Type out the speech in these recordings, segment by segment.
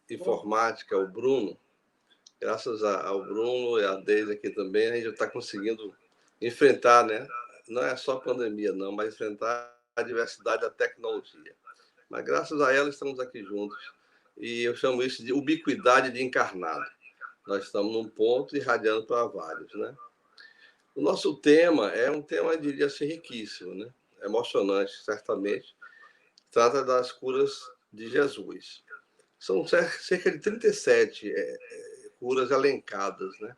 informática, o Bruno, graças ao Bruno e a Deise aqui também, a gente está conseguindo enfrentar, né? Não é só a pandemia, não, mas enfrentar a diversidade da tecnologia. Mas graças a ela estamos aqui juntos. E eu chamo isso de ubiquidade de encarnado. Nós estamos num ponto irradiando para vários, né? O nosso tema é um tema, eu diria assim, riquíssimo, né? Emocionante, certamente. Trata das curas de Jesus. São cerca de 37 curas elencadas, né?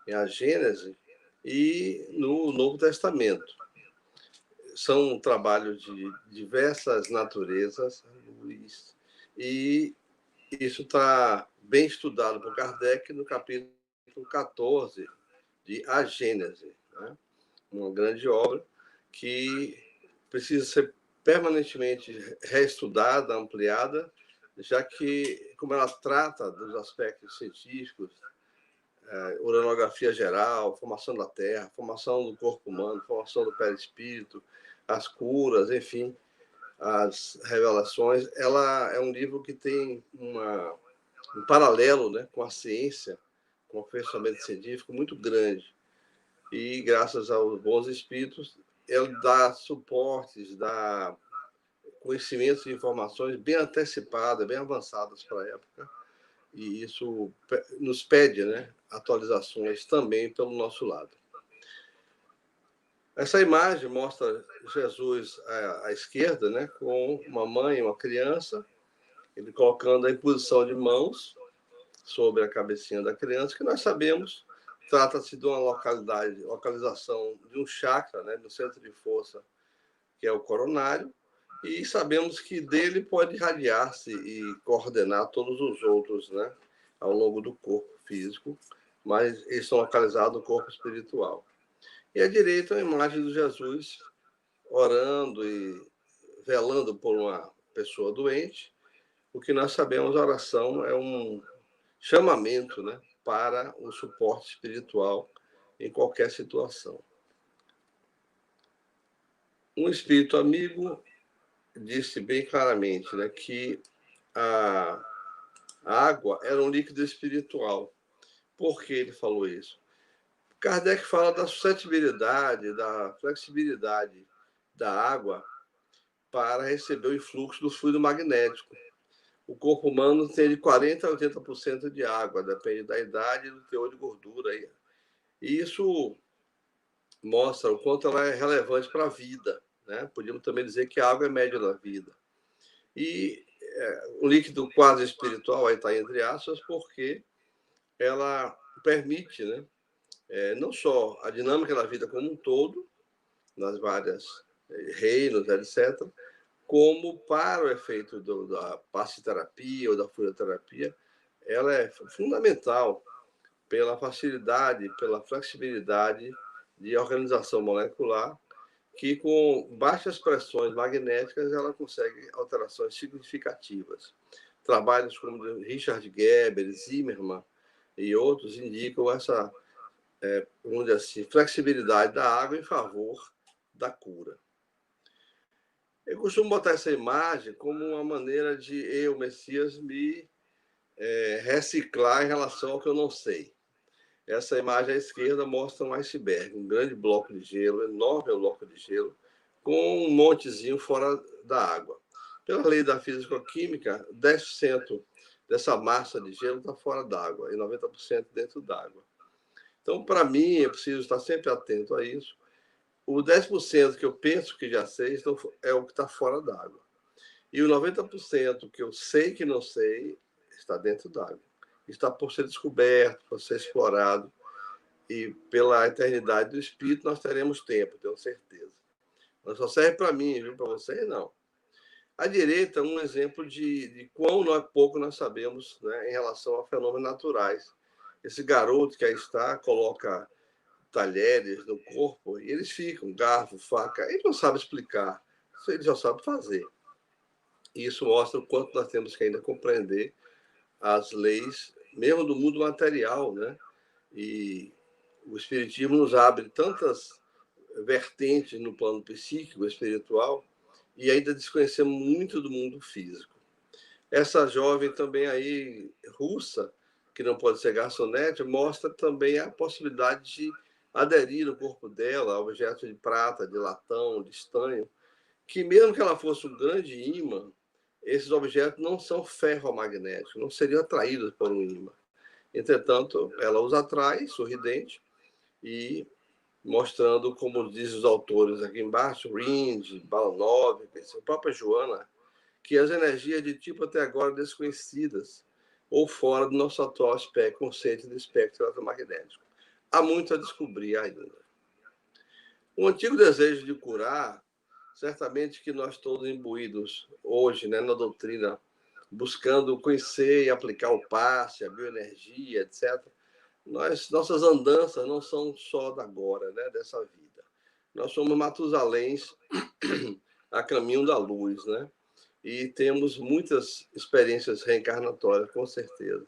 Em a Gênese e no Novo Testamento. São trabalhos de diversas naturezas, Luiz, e isso está bem estudado por Kardec no capítulo 14 de A Gênese, né? Uma grande obra que precisa ser permanentemente reestudada, ampliada, já que, como ela trata dos aspectos científicos, uranografia geral, formação da Terra, formação do corpo humano, formação do perispírito, as curas, enfim, as revelações, ela é um livro que tem um paralelo, né, com a ciência, com o aperfeiçoamento científico muito grande. E, graças aos bons espíritos, ele dá suportes, dá conhecimentos e informações bem antecipadas, bem avançadas para a época, e isso nos pede, né, atualizações também pelo nosso lado. Essa imagem mostra Jesus à esquerda, né, com uma mãe e uma criança, ele colocando a imposição de mãos sobre a cabecinha da criança, que nós sabemos trata-se de uma localização de um chakra, né, do centro de força, que é o coronário, e sabemos que dele pode irradiar-se e coordenar todos os outros, né, ao longo do corpo físico, mas eles são localizados no corpo espiritual. E à direita, a imagem de Jesus orando e velando por uma pessoa doente. O que nós sabemos, a oração é um chamamento, né, para o suporte espiritual em qualquer situação. Um espírito amigo disse bem claramente, né, que a água era um líquido espiritual. Por que ele falou isso? Kardec fala da suscetibilidade, da flexibilidade da água para receber o influxo do fluido magnético. O corpo humano tem de 40% a 80% de água, depende da idade e do teor de gordura. E isso mostra o quanto ela é relevante para a vida, né? Podíamos também dizer que a água é média da vida. E o líquido quase espiritual, aí está entre aspas, porque ela permite, né, não só a dinâmica da vida como um todo, nas várias reinos, etc., como para o efeito da passiterapia ou da fluidoterapia, ela é fundamental pela facilidade, pela flexibilidade de organização molecular, que com baixas pressões magnéticas ela consegue alterações significativas. Trabalhos como de Richard Geber, Zimmermann e outros indicam essa, vamos dizer assim, flexibilidade da água em favor da cura. Eu costumo botar essa imagem como uma maneira de eu, Messias, me reciclar em relação ao que eu não sei. Essa imagem à esquerda mostra um iceberg, um grande bloco de gelo, enorme bloco de gelo, com um montezinho fora da água. Pela lei da físico-química, 10% dessa massa de gelo está fora d'água e 90% dentro d'água. Então, para mim, eu preciso estar sempre atento a isso. O 10% que eu penso que já sei é o que está fora d'água. E o 90% que eu sei que não sei está dentro d'água. Está por ser descoberto, por ser explorado. E pela eternidade do Espírito nós teremos tempo, tenho certeza. Não só serve para mim, viu? Para vocês, não. À direita, um exemplo de quão pouco nós sabemos, né, em relação a fenômenos naturais. Esse garoto que aí está coloca talheres no corpo e eles ficam, garfo, faca, ele não sabe explicar, ele já sabe fazer. E isso mostra o quanto nós temos que ainda compreender as leis, mesmo do mundo material, né? E o Espiritismo nos abre tantas vertentes no plano psíquico, espiritual, e ainda desconhecemos muito do mundo físico. Essa jovem também aí, russa, que não pode ser garçonete, mostra também a possibilidade de aderir no corpo dela a objetos de prata, de latão, de estanho, que mesmo que ela fosse um grande ímã, esses objetos não são ferromagnéticos, não seriam atraídos por um ímã. Entretanto, ela os atrai, sorridente, e mostrando, como diz os autores aqui embaixo, Rind, Balanov, a própria Joana, que as energias de tipo até agora desconhecidas ou fora do nosso atual conceito de espectro eletromagnético. Há muito a descobrir ainda. O antigo desejo de curar, certamente que nós todos imbuídos hoje, né, na doutrina, buscando conhecer e aplicar o passe, a bioenergia, etc., nossas andanças não são só da agora, né, dessa vida. Nós somos Matusaléns a caminho da luz, né? E temos muitas experiências reencarnatórias, com certeza.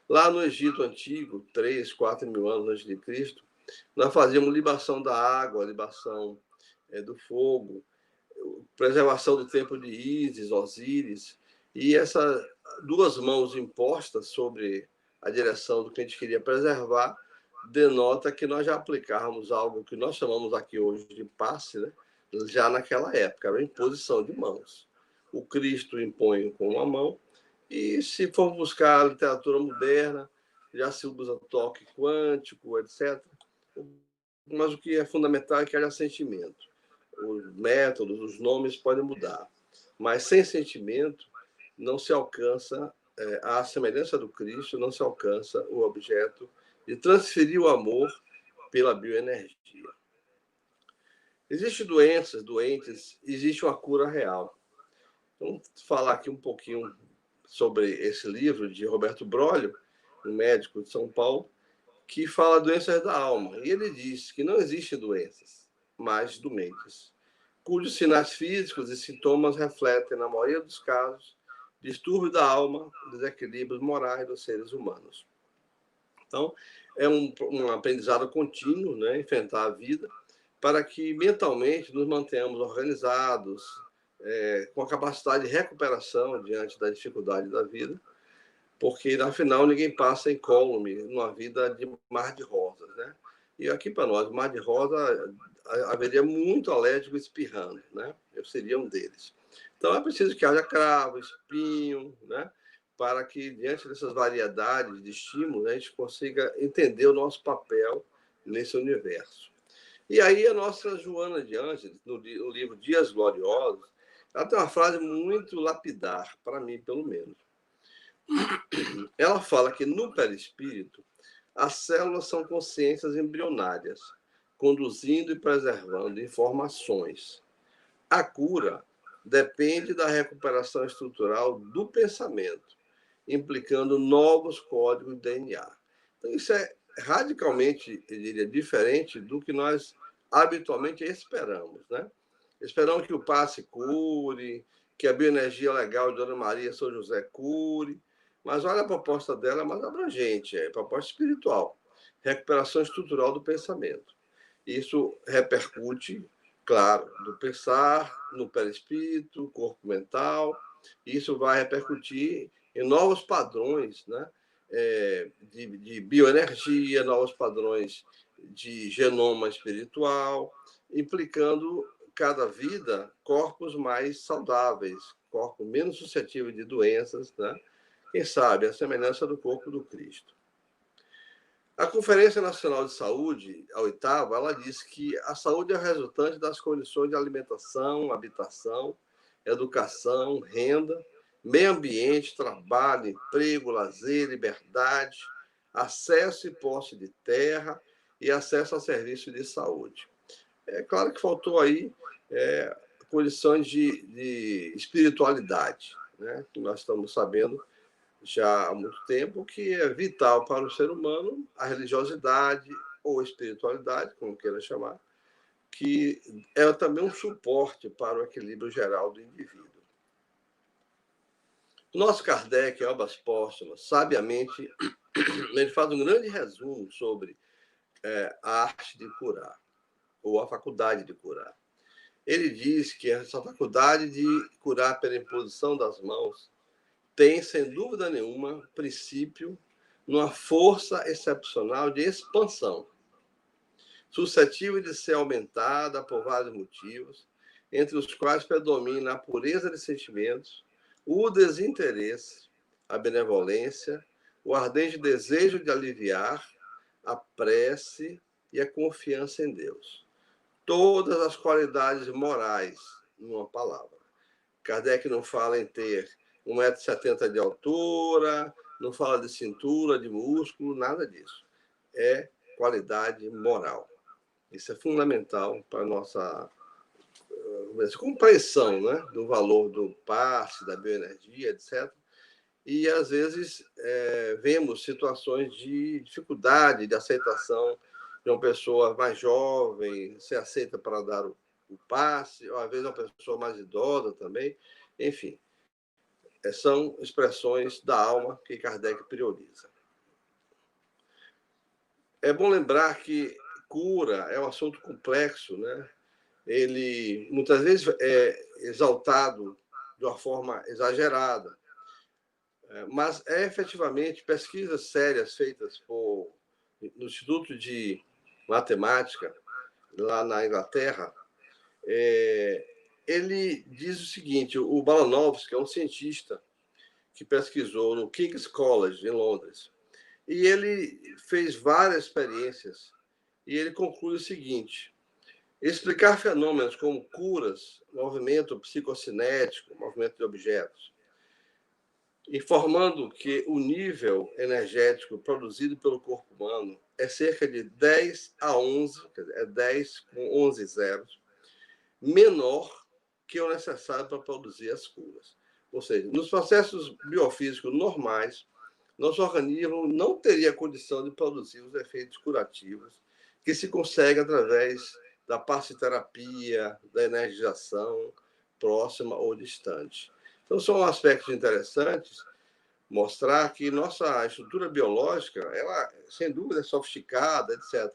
Lá no Egito Antigo, 3, 4 mil anos antes de Cristo, nós fazíamos libação da água, libação do fogo, preservação do templo de Ísis, Osíris, e essas duas mãos impostas sobre a direção do que a gente queria preservar denota que nós já aplicávamos algo que nós chamamos aqui hoje de passe, né? Já naquela época, era a imposição de mãos. O Cristo impõe com uma mão, e se for buscar a literatura moderna, já se usa toque quântico, etc. Mas o que é fundamental é que haja sentimento. Os métodos, os nomes podem mudar, mas sem sentimento não se alcança, a semelhança do Cristo, não se alcança o objeto de transferir o amor pela bioenergia. Existem doentes, existe uma cura real. Vamos falar aqui um pouquinho sobre esse livro de Roberto Brolio, um médico de São Paulo, que fala doenças da alma. E ele diz que não existem doenças, mas doentes, cujos sinais físicos e sintomas refletem, na maioria dos casos, distúrbios da alma, desequilíbrios morais dos seres humanos. Então, é um aprendizado contínuo, né? Enfrentar a vida, para que mentalmente nos mantenhamos organizados, com a capacidade de recuperação diante da dificuldade da vida, porque, afinal, ninguém passa incólume numa vida de mar de rosas, né? E aqui para nós, mar de rosa, haveria muito alérgico espirrando, né? Eu seria um deles. Então, é preciso que haja cravo, espinho, né? Para que, diante dessas variedades de estímulos, a gente consiga entender o nosso papel nesse universo. E aí, a nossa Joana de Ângeles, no livro Dias Gloriosos, ela tem uma frase muito lapidar, para mim, pelo menos. Ela fala que no perispírito, as células são consciências embrionárias, conduzindo e preservando informações. A cura depende da recuperação estrutural do pensamento, implicando novos códigos de DNA. Então, isso é radicalmente, eu diria, diferente do que nós habitualmente esperamos, né? Esperamos que o passe cure, que a bioenergia legal de Dona Maria São José cure, mas olha, a proposta dela é mais abrangente, é proposta espiritual, recuperação estrutural do pensamento. Isso repercute, claro, do pensar, no perispírito, corpo mental. Isso vai repercutir em novos padrões, né? De bioenergia, novos padrões de genoma espiritual, implicando cada vida corpos mais saudáveis, corpos menos suscetíveis de doenças, né? Quem sabe a semelhança do corpo do Cristo. A Conferência Nacional de Saúde, a oitava, ela diz que a saúde é resultante das condições de alimentação, habitação, educação, renda, meio ambiente, trabalho, emprego, lazer, liberdade, acesso e posse de terra e acesso a serviços de saúde. É claro que faltou aí condições de espiritualidade, né? Que nós estamos sabendo já há muito tempo que é vital para o ser humano a religiosidade ou espiritualidade, como queira chamar, que é também um suporte para o equilíbrio geral do indivíduo. O nosso Kardec, em Obras Póstumas, sabiamente, ele faz um grande resumo sobre a arte de curar, ou a faculdade de curar. Ele diz que essa faculdade de curar pela imposição das mãos tem, sem dúvida nenhuma, princípio numa força excepcional de expansão, suscetível de ser aumentada por vários motivos, entre os quais predomina a pureza de sentimentos, o desinteresse, a benevolência, o ardente desejo de aliviar, a prece e a confiança em Deus. Todas as qualidades morais, numa palavra. Kardec não fala em ter 1,70 m de altura, não fala de cintura, de músculo, nada disso. É qualidade moral. Isso é fundamental para a nossa compreensão, né, do valor do passe, da bioenergia, etc. E, às vezes, vemos situações de dificuldade de aceitação de uma pessoa mais jovem, se aceita para dar o passe, ou, às vezes, uma pessoa mais idosa também. Enfim, são expressões da alma que Kardec prioriza. É bom lembrar que cura é um assunto complexo, né? Ele, muitas vezes, é exaltado de uma forma exagerada, mas efetivamente pesquisas sérias feitas no Instituto de Matemática, lá na Inglaterra, ele diz o seguinte: o Balanovski é um cientista que pesquisou no King's College, em Londres, e ele fez várias experiências, e ele conclui o seguinte: explicar fenômenos como curas, movimento psicocinético, movimento de objetos, informando que o nível energético produzido pelo corpo humano é cerca de 10 a 11, quer dizer, é 10 com 11 zeros, menor que o necessário para produzir as curas. Ou seja, nos processos biofísicos normais, nosso organismo não teria condição de produzir os efeitos curativos que se consegue através da passiterapia, da energização próxima ou distante. Então, são aspectos interessantes mostrar que nossa estrutura biológica, ela, sem dúvida, é sofisticada, etc.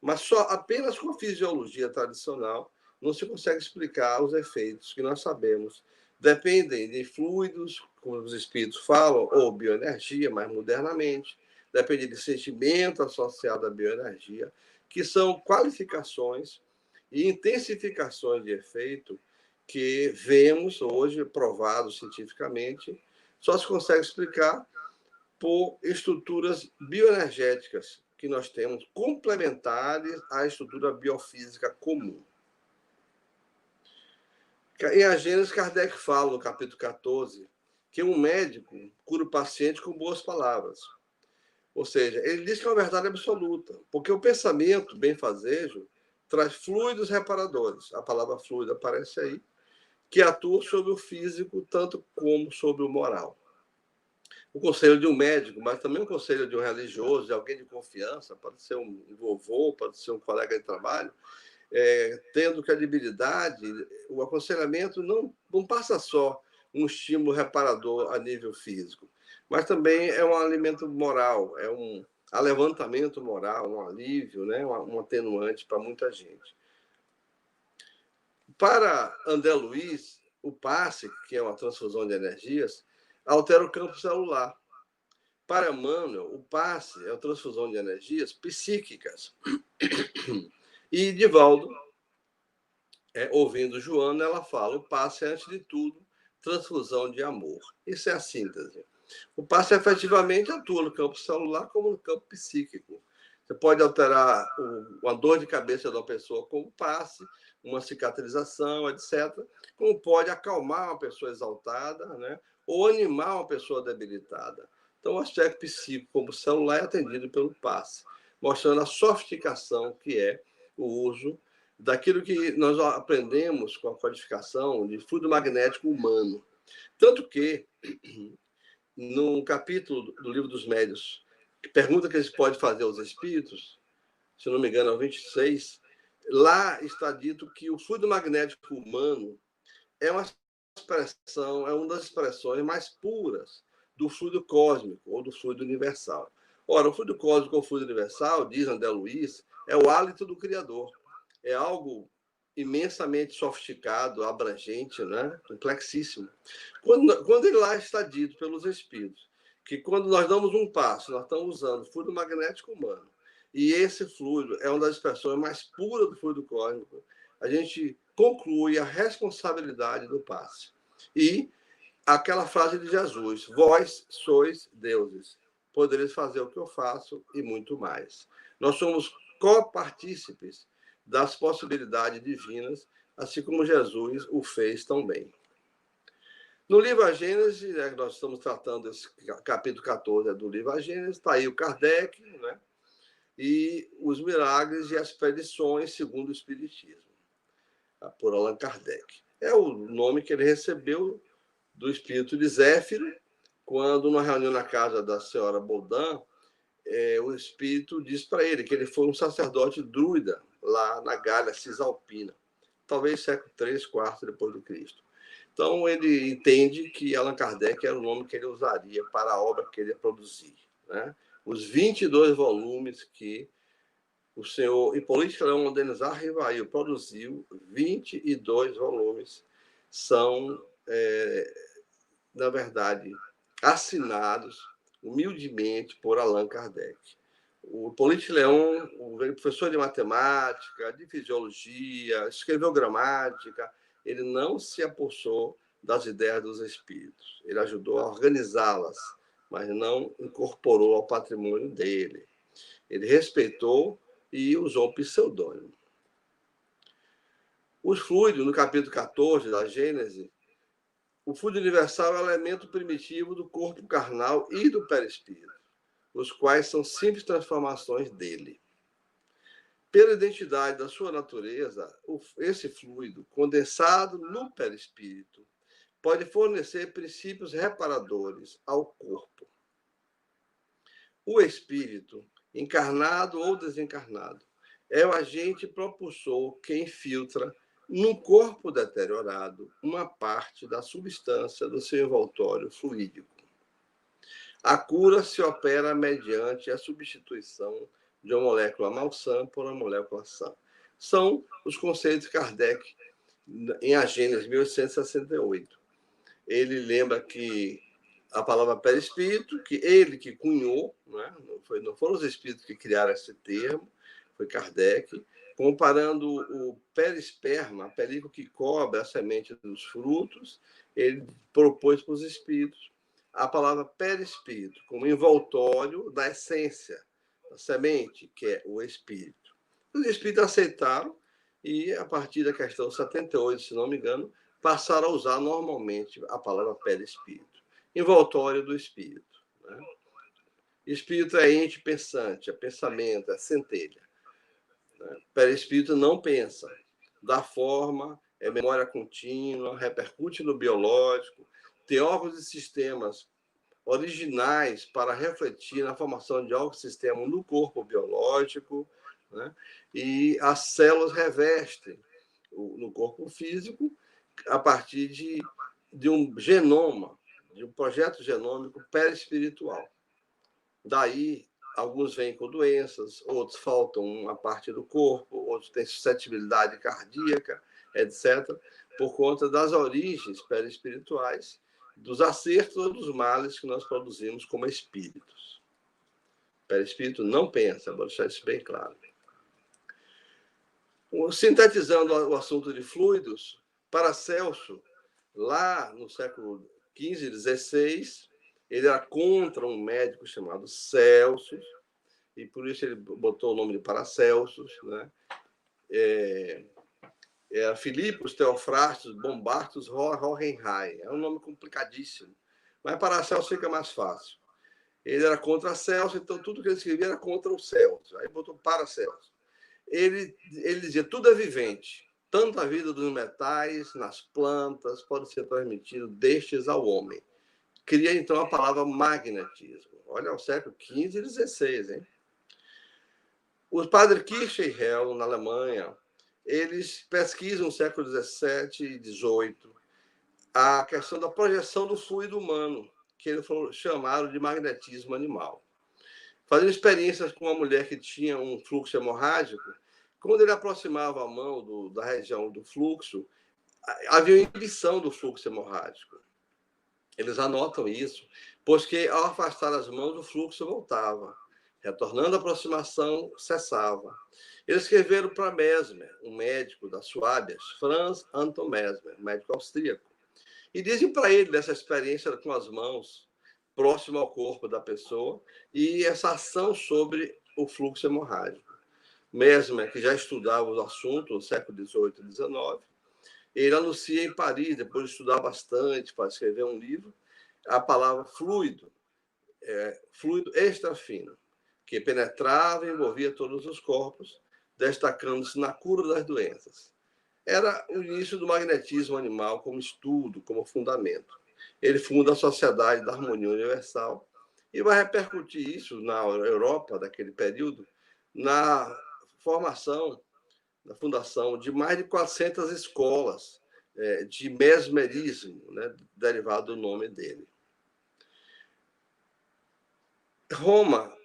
Mas só apenas com a fisiologia tradicional não se consegue explicar os efeitos que nós sabemos. Dependem de fluidos, como os espíritos falam, ou bioenergia, mais modernamente. Depende de sentimento associado à bioenergia, que são qualificações e intensificações de efeito que vemos hoje, provados cientificamente, só se consegue explicar por estruturas bioenergéticas que nós temos, complementares à estrutura biofísica comum. Em A Gênese, Kardec fala, no capítulo 14, que um médico cura o paciente com boas palavras. Ou seja, ele diz que é uma verdade absoluta, porque o pensamento benfazejo traz fluidos reparadores. A palavra fluido aparece aí, que atua sobre o físico tanto como sobre o moral. O conselho de um médico, mas também o conselho de um religioso, de alguém de confiança, pode ser um vovô, pode ser um colega de trabalho, tendo credibilidade, o aconselhamento não passa só um estímulo reparador a nível físico, mas também é um alimento moral, é um alevantamento moral, um alívio, né? Um atenuante para muita gente. Para André Luiz, o passe, que é uma transfusão de energias, altera o campo celular. Para Emmanuel, o passe é a transfusão de energias psíquicas. E Divaldo, ouvindo Joana, ela fala: o passe é, antes de tudo, transfusão de amor. Isso é a síntese. O passe efetivamente atua no campo celular como no campo psíquico. Você pode alterar uma dor de cabeça de uma pessoa com o passe, uma cicatrização, etc. Como pode acalmar uma pessoa exaltada, né? Ou animar uma pessoa debilitada. Então, o aspecto psíquico como celular é atendido pelo passe, mostrando a sofisticação que é o uso daquilo que nós aprendemos com a codificação de fluido magnético humano. Tanto que, no capítulo do Livro dos Médiuns, que pergunta que eles podem fazer aos espíritos, se não me engano, é o 26, lá está dito que o fluido magnético humano é uma das expressões mais puras do fluido cósmico ou do fluido universal. Ora, o fluido cósmico ou fluido universal, diz André Luiz, é o hálito do Criador. É algo imensamente sofisticado, abrangente, né? Complexíssimo. Quando ele lá está dito pelos espíritos, que quando nós damos um passo, nós estamos usando fluido magnético humano, e esse fluido é uma das expressões mais puras do fluido cósmico, a gente conclui a responsabilidade do passe. E aquela frase de Jesus: vós sois deuses, podereis fazer o que eu faço e muito mais. Nós somos copartícipes das possibilidades divinas, assim como Jesus o fez tão bem. No livro A Gênese, né, nós estamos tratando esse capítulo 14 do livro A Gênese, está aí o Kardec, né, e os milagres e as predições segundo o Espiritismo, por Allan Kardec. É o nome que ele recebeu do espírito de Zéfiro, quando, numa reunião na casa da senhora Baudin, o espírito diz para ele que ele foi um sacerdote druida lá na Gália Cisalpina, talvez século III, IV depois do Cristo. Então, ele entende que Allan Kardec era o nome que ele usaria para a obra que ele ia produzir, né? Os 22 volumes que o senhor Hipólito Leão Denizar Rivail produziu, 22 volumes, são, na verdade, assinados humildemente por Allan Kardec. O Hipólito Leão, o professor de matemática, de fisiologia, escreveu gramática, ele não se apossou das ideias dos espíritos. Ele ajudou a organizá-las, mas não incorporou ao patrimônio dele. Ele respeitou e usou um pseudônimo. Os fluidos, no capítulo 14 da Gênese, o fluido universal é o elemento primitivo do corpo carnal e do perispírito, os quais são simples transformações dele. Pela identidade da sua natureza, esse fluido, condensado no perispírito, pode fornecer princípios reparadores ao corpo. O espírito, encarnado ou desencarnado, é o agente propulsor que infiltra no corpo deteriorado uma parte da substância do seu envoltório fluídico. A cura se opera mediante a substituição de uma molécula malsã por uma molécula sã. São os conceitos de Kardec em A Gênese, 1868. Ele lembra que a palavra perispírito, que ele que cunhou, né? Não foram os espíritos que criaram esse termo, foi Kardec, comparando o perisperma, a película que cobre a semente dos frutos, ele propôs para os espíritos a palavra perispírito como envoltório da essência da semente, que é o espírito. Os espíritos aceitaram e, a partir da questão 78, se não me engano, passaram a usar normalmente a palavra perispírito, envoltório do espírito, né? Espírito é ente pensante, é pensamento, é centelha. Né? Perispírito não pensa, dá forma, é memória contínua, repercute no biológico, tem órgãos e sistemas originais para refletir na formação de órgãos e sistemas no corpo biológico, né? E as células revestem no corpo físico a partir de um genoma, de um projeto genômico perispiritual. Daí, alguns vêm com doenças, outros faltam uma parte do corpo, outros têm suscetibilidade cardíaca, etc., por conta das origens perispirituais, dos acertos ou dos males que nós produzimos como espíritos. O perispírito não pensa, vou deixar isso bem claro. Sintetizando o assunto de fluidos, Paracelso, lá no século XV e XVI, ele era contra um médico chamado Celsus, e por isso ele botou o nome de Paracelsus, né? Era Filipos Theophrastus Bombartus Hohenheim. É um nome complicadíssimo, mas Paracelso fica mais fácil. Ele era contra Celso, então tudo que ele escrevia era contra o Celso. Aí botou Paracelso. Ele dizia, tudo é vivente. Tanto a vida dos metais, nas plantas, pode ser transmitido destes ao homem. Cria, então, a palavra magnetismo. Olha, o século XV e XVI, hein? Os padres Kircher e Hell, na Alemanha, eles pesquisam no século XVII e XVIII a questão da projeção do fluido humano, que eles chamaram de magnetismo animal. Fazendo experiências com uma mulher que tinha um fluxo hemorrágico, Quando ele aproximava a mão da região do fluxo, havia inibição do fluxo hemorrágico. Eles anotam isso, pois que ao afastar as mãos, o fluxo voltava. Retornando a aproximação, cessava. Eles escreveram para Mesmer, um médico das Suábias, Franz Anton Mesmer, médico austríaco, e dizem para ele dessa experiência com as mãos, próximo ao corpo da pessoa, e essa ação sobre o fluxo hemorrágico. Mesmer, que já estudava o assunto no século XVIII e XIX, ele anuncia em Paris, depois de estudar bastante para escrever um livro, a palavra fluido, fluido extrafino, que penetrava e envolvia todos os corpos, destacando-se na cura das doenças. Era o início do magnetismo animal como estudo, como fundamento. Ele funda a Sociedade da Harmonia Universal e vai repercutir isso na Europa daquele período, na formação, na fundação de mais de 400 escolas de mesmerismo, né, derivado do nome dele. Roma,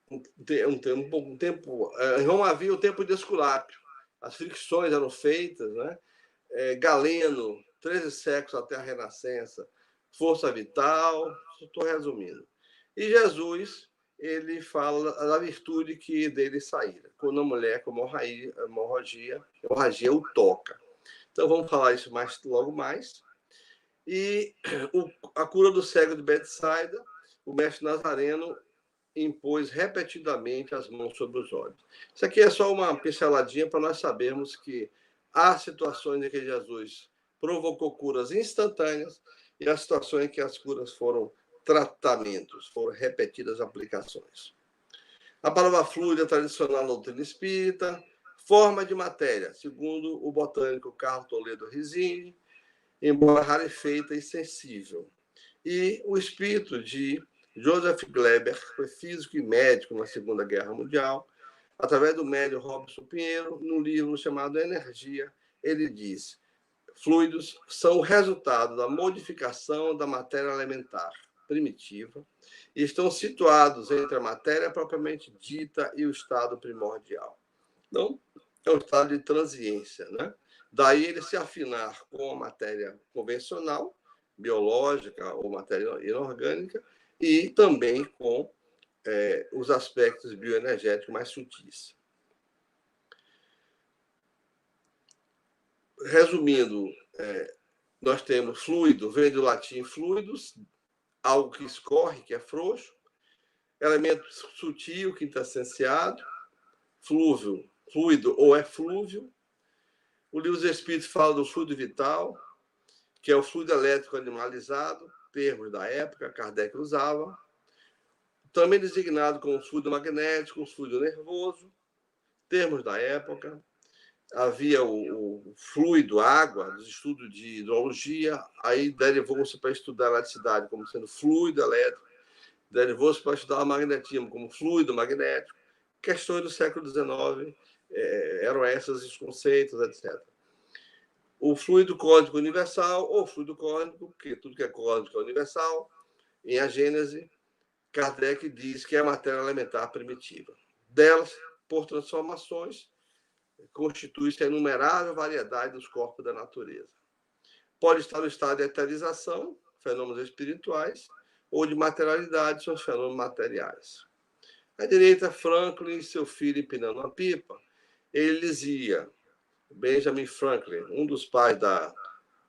em Roma havia o tempo de Esculápio. As fricções eram feitas, né? Galeno, 13 séculos até a Renascença, força vital, estou resumindo. E Jesus, ele fala da virtude que dele saíra. Quando a mulher com hemorragia o toca. Então vamos falar isso logo mais. E a cura do cego de Betsaida, o mestre Nazareno impôs repetidamente as mãos sobre os olhos. Isso aqui é só uma pinceladinha para nós sabermos que há situações em que Jesus provocou curas instantâneas e há situações em que as curas foram tratamentos, foram repetidas aplicações. A palavra fluida tradicional na doutrina espírita, forma de matéria, segundo o botânico Carlos Toledo Rizzini, embora rarefeita e sensível. E o espírito de Joseph Gleber, foi físico e médico na Segunda Guerra Mundial, através do médium Robson Pinheiro, num livro chamado Energia, ele diz: fluidos são o resultado da modificação da matéria elementar primitiva e estão situados entre a matéria propriamente dita e o estado primordial. Então, é um estado de transiência, né? Daí ele se afinar com a matéria convencional, biológica ou matéria inorgânica, e também com os aspectos bioenergéticos mais sutis. Resumindo, nós temos fluido, vem do latim fluidos, algo que escorre, que é frouxo, elemento sutil, quintessenciado, flúvio, fluido ou eflúvio. O livro dos Espíritos fala do fluido vital, que é o fluido elétrico animalizado, termos da época, Kardec usava, também designado como fluido magnético, fluido nervoso, termos da época. Havia o fluido, água, dos estudos de hidrologia, aí derivou-se para estudar a eletricidade como sendo fluido elétrico, derivou-se para estudar o magnetismo como fluido magnético. Questões do século XIX eram esses os conceitos, etc. O fluido cósmico universal, ou fluido cósmico, porque tudo que é cósmico é universal, em A Gênese, Kardec diz que é a matéria elementar primitiva. Delas, por transformações, constitui-se a inumerável variedade dos corpos da natureza. Pode estar no estado de eterização, fenômenos espirituais, ou de materialidade, são os fenômenos materiais. À direita, Franklin e seu filho empinando uma pipa, ele dizia, Benjamin Franklin, um dos pais da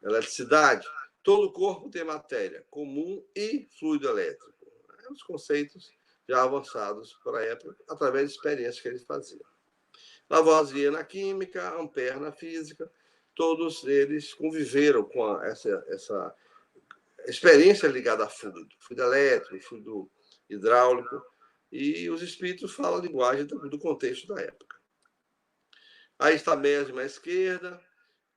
eletricidade, todo corpo tem matéria comum e fluido elétrico. Os conceitos já avançados para a época, através de experiências que eles faziam. Lavoisier na química, Ampère na física, todos eles conviveram com essa experiência ligada a fluido elétrico, fluido hidráulico, e os espíritos falam a linguagem do contexto da época. Aí está mesmo à esquerda,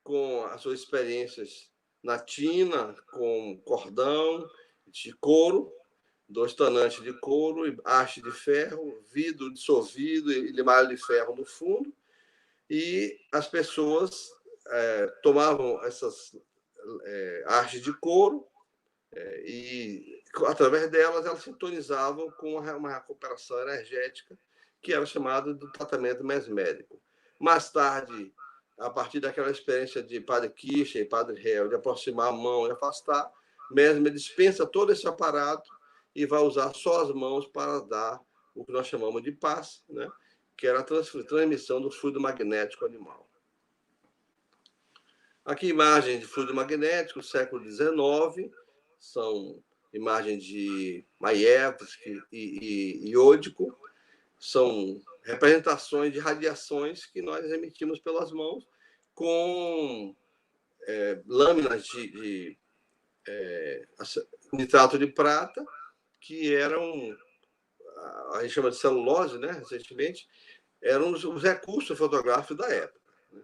com as suas experiências na tina, com cordão de couro, 2 tonantes de couro, haste de ferro, vidro dissolvido e limalha de ferro no fundo, e as pessoas tomavam essas hastes de couro e, através delas, elas sintonizavam com uma recuperação energética que era chamada de tratamento mesmérico. Mais tarde, a partir daquela experiência de Padre Kircher e Padre Hell, de aproximar a mão e afastar, Mesmer dispensa todo esse aparato e vai usar só as mãos para dar o que nós chamamos de paz, né? Que era a transmissão do fluido magnético animal. Aqui imagem de fluido magnético, século XIX, são imagens de Maevsky e Iódico, são representações de radiações que nós emitimos pelas mãos com lâminas de nitrato de prata, que eram, a gente chama de celulose, né, recentemente, eram os recursos fotográficos da época. Né?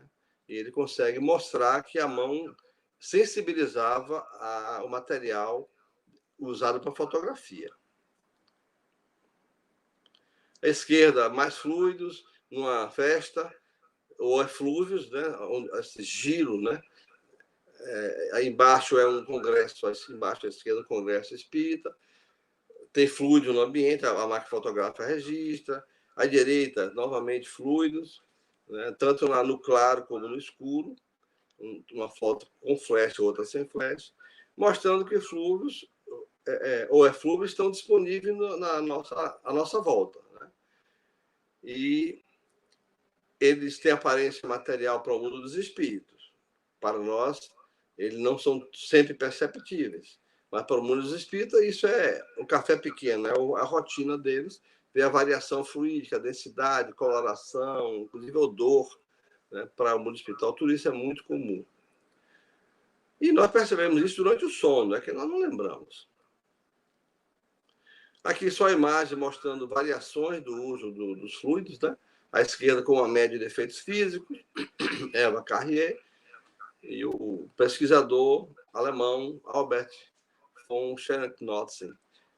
E ele consegue mostrar que a mão sensibilizava o material usado para fotografia. À esquerda, mais fluidos, numa festa, ou eflúvios, né? Esse giro, né? Aí embaixo é um congresso, assim, embaixo à esquerda, um congresso espírita. Tem fluido no ambiente, a máquina fotográfica registra. À direita, novamente, fluidos, né? Tanto no claro como no escuro. Uma foto com flash, outra sem flash, mostrando que fluidos ou eflúvios estão disponíveis à nossa volta. Né? E eles têm aparência material para o mundo dos espíritos. Para nós, eles não são sempre perceptíveis. Mas para o mundo dos espíritos, isso é um café pequeno, é a rotina deles, ver a variação fluídica, a densidade, coloração, inclusive odor, né? Para o mundo espiritual, tudo isso é muito comum. E nós percebemos isso durante o sono, é que nós não lembramos. Aqui só a imagem mostrando variações do uso dos fluidos, né? À esquerda com uma média de efeitos físicos, Eva Carrier, e o pesquisador alemão Albert von Schelleknotzen,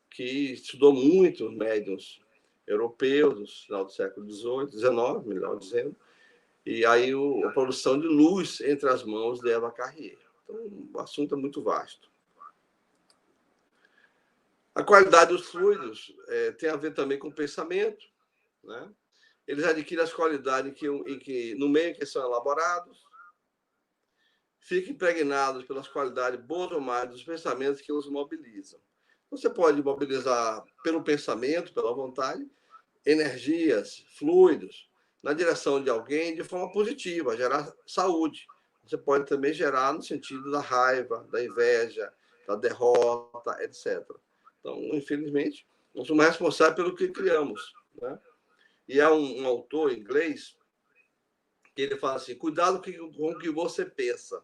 que estudou muito médiuns europeus no final do século XVIII, XIX, melhor dizendo, e aí a produção de luz entre as mãos de Eva Carrier. Então, o assunto é muito vasto. A qualidade dos fluidos tem a ver também com o pensamento, né? Eles adquirem as qualidades no meio em que são elaborados, ficam impregnados pelas qualidades boas ou más dos pensamentos que os mobilizam. Você pode mobilizar pelo pensamento, pela vontade, energias, fluidos, na direção de alguém de forma positiva, gerar saúde. Você pode também gerar no sentido da raiva, da inveja, da derrota, etc. Então, infelizmente, nós somos responsáveis pelo que criamos. Né? E há um autor inglês que ele fala assim, cuidado com o que você pensa,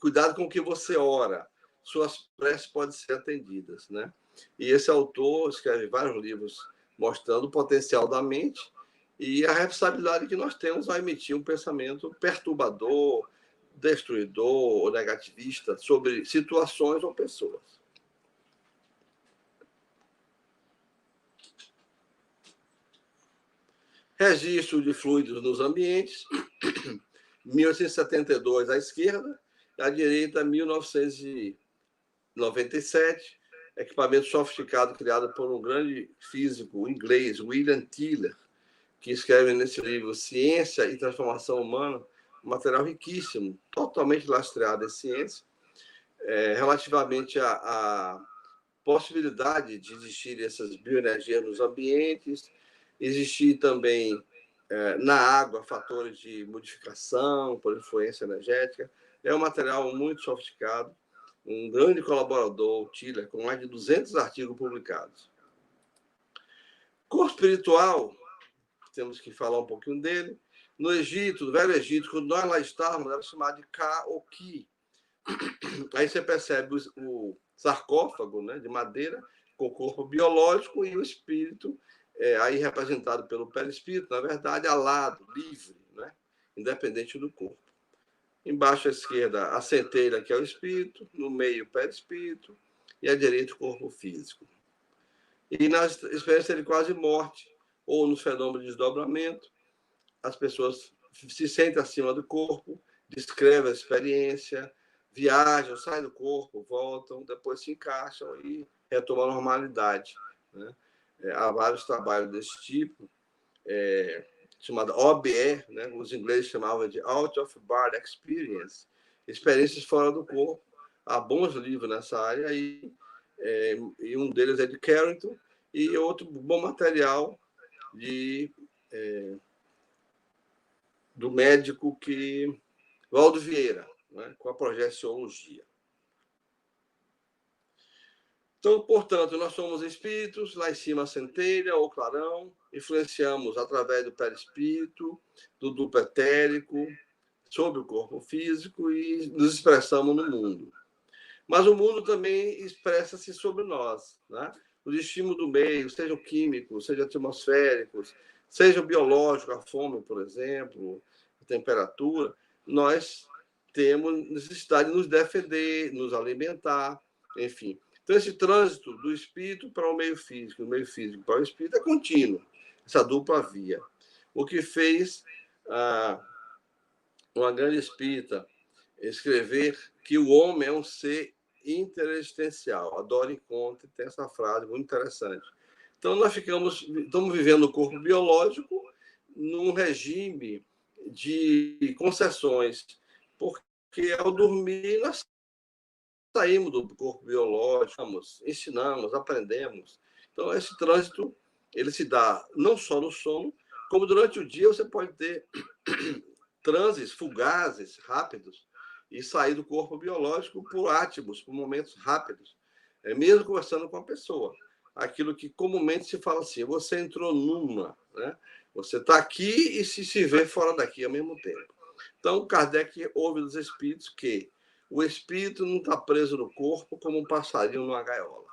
cuidado com o que você ora, suas preces podem ser atendidas. Né? E esse autor escreve vários livros mostrando o potencial da mente e a responsabilidade que nós temos ao emitir um pensamento perturbador, destruidor ou negativista sobre situações ou pessoas. Registro de fluidos nos ambientes, 1872 à esquerda, à direita 1997, equipamento sofisticado criado por um grande físico inglês, William Tiller, que escreve nesse livro Ciência e Transformação Humana, um material riquíssimo, totalmente lastreado em ciência, relativamente à possibilidade de existir essas bioenergias nos ambientes, existir também na água fatores de modificação por influência energética. É um material muito sofisticado, um grande colaborador, o Tiller, com mais de 200 artigos publicados. Corpo espiritual, temos que falar um pouquinho dele. No Egito, no Velho Egito, quando nós lá estávamos, era chamado de Ka ou Ki. Aí você percebe o sarcófago, né, de madeira, com o corpo biológico e o espírito, aí representado pelo perispírito, na verdade, alado, livre, né, independente do corpo. Embaixo à esquerda, a centelha, que é o espírito, no meio, o perispírito, e à direita, o corpo físico. E na experiência de quase morte, ou no fenômeno de desdobramento, as pessoas se sentem acima do corpo, descrevem a experiência, viajam, saem do corpo, voltam, depois se encaixam e retomam a normalidade. Né? Há vários trabalhos desse tipo, chamada OBE, né? Os ingleses chamavam de Out of Body Experience, experiências fora do corpo. Há bons livros nessa área, e um deles é de Carrington, e outro bom material do médico Valdo Vieira, né? Com a projeciologia. Então, portanto, nós somos espíritos, lá em cima a centelha ou clarão, influenciamos através do perispírito, do duplo etérico, sobre o corpo físico, e nos expressamos no mundo. Mas o mundo também expressa-se sobre nós, né? Os estímulos do meio, sejam químicos, sejam atmosféricos, sejam biológicos, a fome, por exemplo, a temperatura, nós temos necessidade de nos defender, nos alimentar, enfim. Então, esse trânsito do espírito para o meio físico, do meio físico para o espírito, é contínuo, essa dupla via. O que fez uma grande espírita escrever que o homem é um ser interexistencial. A Dora Conte tem essa frase muito interessante. Então, nós estamos vivendo o corpo biológico num regime de concessões, porque ao dormir nós saímos do corpo biológico, ensinamos, aprendemos. Então, esse trânsito ele se dá não só no sono, como durante o dia você pode ter transes fugazes, rápidos, e sair do corpo biológico por átimos, por momentos rápidos, mesmo conversando com a pessoa. Aquilo que comumente se fala assim, você entrou numa, né? Você está aqui e se vê fora daqui ao mesmo tempo. Então, Kardec ouve dos espíritos que o espírito não está preso no corpo como um passarinho numa gaiola.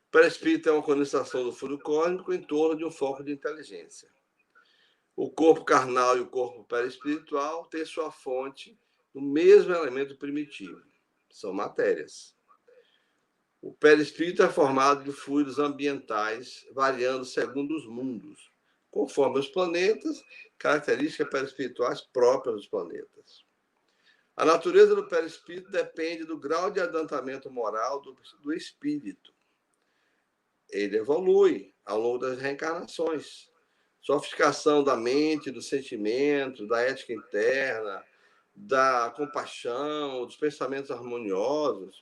O perispírito é uma condensação do fluido cósmico em torno de um foco de inteligência. O corpo carnal e o corpo perispiritual têm sua fonte no mesmo elemento primitivo. São matérias. O perispírito é formado de fluidos ambientais, variando segundo os mundos, conforme os planetas, características perispirituais próprias dos planetas. A natureza do perispírito depende do grau de adiantamento moral do espírito. Ele evolui ao longo das reencarnações. Sofisticação da mente, do sentimento, da ética interna, da compaixão, dos pensamentos harmoniosos,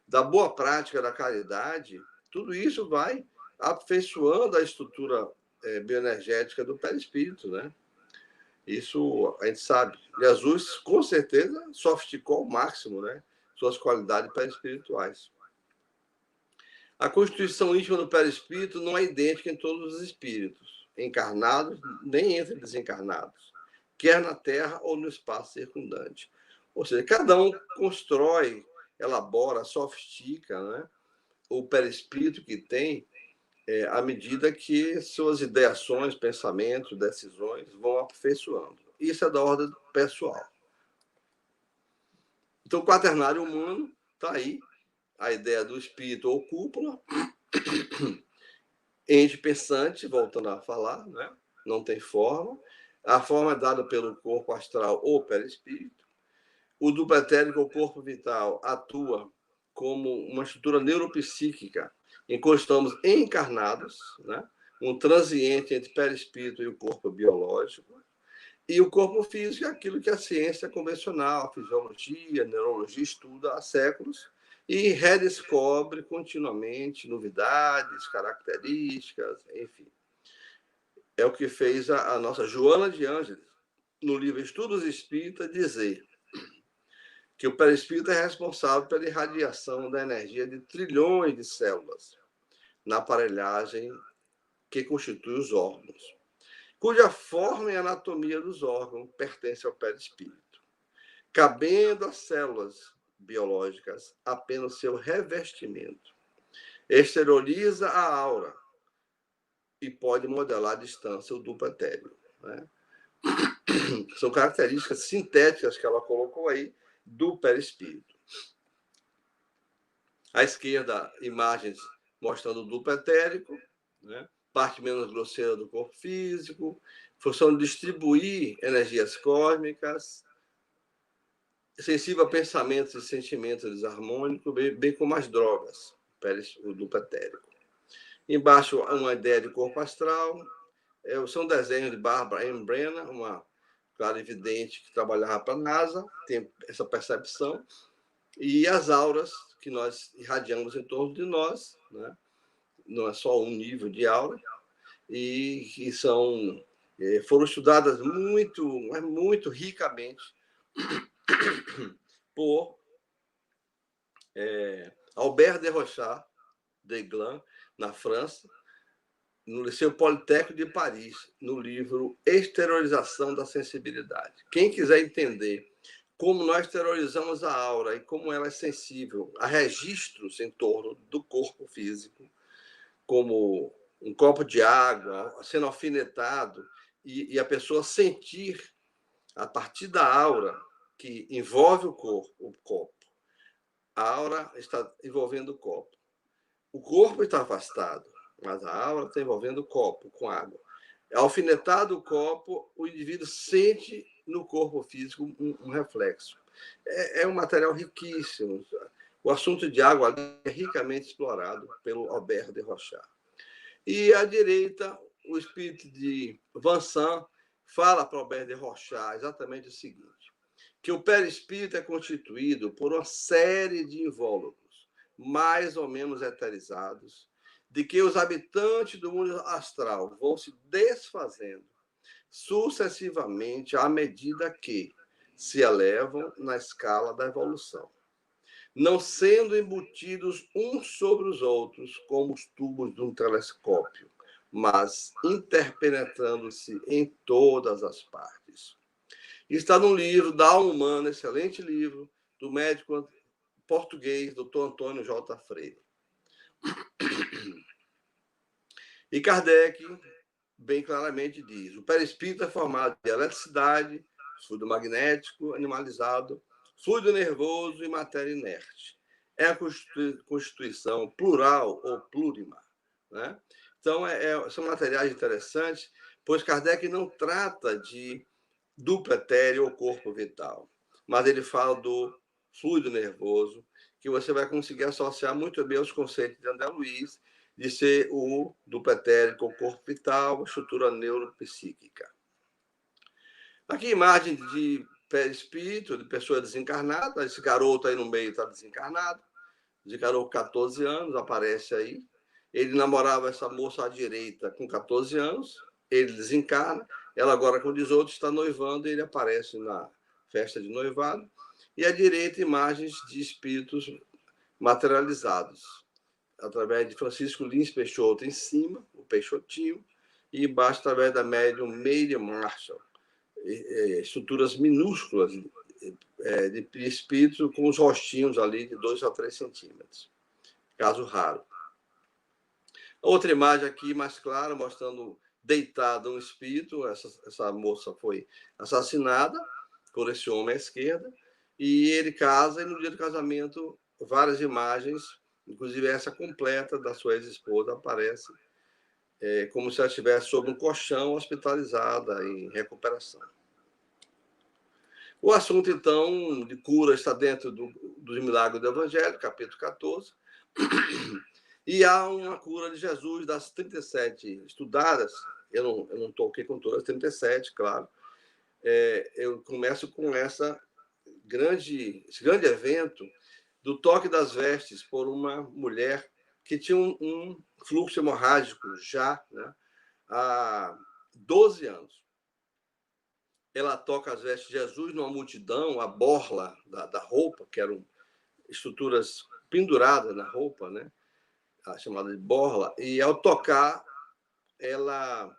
da boa prática da caridade, tudo isso vai aperfeiçoando a estrutura bioenergética do perispírito, né? Isso a gente sabe. Jesus, com certeza, sofisticou ao máximo, né? Suas qualidades perispirituais. A constituição íntima do perispírito não é idêntica em todos os espíritos, encarnados nem entre desencarnados, quer na Terra ou no espaço circundante. Ou seja, cada um constrói, elabora, sofistica, né, o perispírito que tem à medida que suas ideações, pensamentos, decisões vão aperfeiçoando. Isso é da ordem pessoal. Então, o quaternário humano está aí, a ideia do espírito ou cúpula, ente pensante, voltando a falar, né? Não tem forma. A forma é dada pelo corpo astral ou perispírito. O duplo etérico ou corpo vital atua como uma estrutura neuropsíquica, enquanto estamos encarnados, né? Um transiente entre perispírito e o corpo biológico. E o corpo físico é aquilo que a ciência convencional, a fisiologia, a neurologia estuda há séculos e redescobre continuamente novidades, características, enfim. É o que fez a nossa Joana de Ângeles, no livro Estudos Espíritas, dizer que o perispírito é responsável pela irradiação da energia de trilhões de células na aparelhagem que constitui os órgãos, cuja forma e anatomia dos órgãos pertence ao perispírito, cabendo às células biológicas apenas seu revestimento. Exterioriza a aura e pode modelar a distância, o duplo etéreo, né? São características sintéticas que ela colocou aí do perispírito. À esquerda, imagens mostrando o duplo etérico, né? Parte menos grosseira do corpo físico, função de distribuir energias cósmicas, sensível a pensamentos e sentimentos desarmônicos, bem como as drogas, o duplo etérico. Embaixo, uma ideia de corpo astral, São desenhos de Barbara M. Brenner, uma clarividente que trabalhava para a NASA, tem essa percepção, e as auras que nós irradiamos em torno de nós, né? Não é só um nível de aura, e que foram estudadas muito ricamente por Albert de Rochat Deglan, na França, no Liceu Politécnico de Paris, no livro Exteriorização da Sensibilidade. Quem quiser entender como nós exteriorizamos a aura e como ela é sensível a registros em torno do corpo físico, como um copo de água sendo alfinetado e a pessoa sentir, a partir da aura que envolve o copo, a aura está envolvendo o copo. O corpo está afastado, mas a aura está envolvendo o copo com água. Alfinetado o copo, o indivíduo sente no corpo físico um reflexo. É um material riquíssimo. O assunto de água é ricamente explorado pelo Albert de Rochat. E à direita, o espírito de Vincent fala para Albert de Rochat exatamente o seguinte, que o perispírito é constituído por uma série de invólucros, mais ou menos eterizados, de que os habitantes do mundo astral vão se desfazendo sucessivamente à medida que se elevam na escala da evolução, não sendo embutidos uns sobre os outros como os tubos de um telescópio, mas interpenetrando-se em todas as partes. Está no livro da Alma Humana, excelente livro, do médico português, Dr. Antônio J. Freire. E Kardec, bem claramente, diz: o perispírito é formado de eletricidade, fluido magnético animalizado, fluido nervoso e matéria inerte. É a constituição plural ou plurima, né? Então, são materiais interessantes, pois Kardec não trata de duplo etéreo ou corpo vital, mas ele fala do fluido nervoso, que você vai conseguir associar muito bem aos conceitos de André Luiz, de ser o duplo etérico, o corpo vital, estrutura neuropsíquica. Aqui, imagem de perispírito, de pessoa desencarnada. Esse garoto aí no meio está desencarnado, desencarnou com 14 anos, aparece aí. Ele namorava essa moça à direita com 14 anos, ele desencarna, ela agora com 18 está noivando, e ele aparece na festa de noivado. E à direita, imagens de espíritos materializados, através de Francisco Lins Peixoto em cima, o Peixotinho, e embaixo através da médium Meire Marshall, estruturas minúsculas de espíritos com os rostinhos ali de 2 a 3 centímetros. Caso raro. Outra imagem aqui mais clara, mostrando deitado um espírito. Essa moça foi assassinada por esse homem à esquerda, e ele casa, e no dia do casamento, várias imagens, inclusive essa completa da sua ex-esposa, aparece como se ela estivesse sob um colchão, hospitalizada, em recuperação. O assunto, então, de cura está dentro dos milagres do Evangelho, capítulo 14, e há uma cura de Jesus das 37 estudadas. Eu não toquei com todas as 37, claro. Eu começo com esse grande evento do toque das vestes por uma mulher que tinha um fluxo hemorrágico já, né, há 12 anos. Ela toca as vestes de Jesus numa multidão, a borla da roupa, que eram estruturas penduradas na roupa, né, chamada de borla, e ao tocar, ela,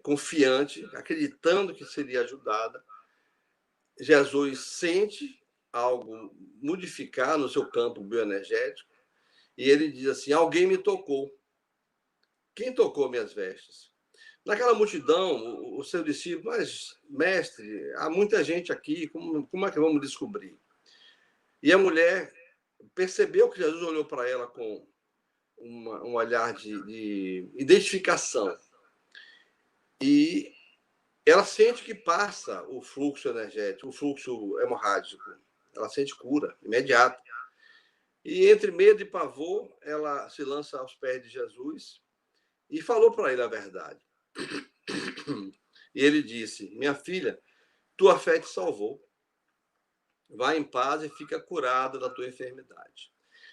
confiante, acreditando que seria ajudada, Jesus sente algo modificar no seu campo bioenergético, e ele diz assim: alguém me tocou. Quem tocou minhas vestes? Naquela multidão, o seu discípulo: mas, mestre, há muita gente aqui, como é que vamos descobrir? E a mulher percebeu que Jesus olhou para ela com um olhar de identificação. E ela sente que passa o fluxo energético, o fluxo hemorrágico. Ela sente cura imediata. E entre medo e pavor, ela se lança aos pés de Jesus e falou para ele a verdade. E ele disse: minha filha, tua fé te salvou. Vai em paz e fica curada da tua enfermidade.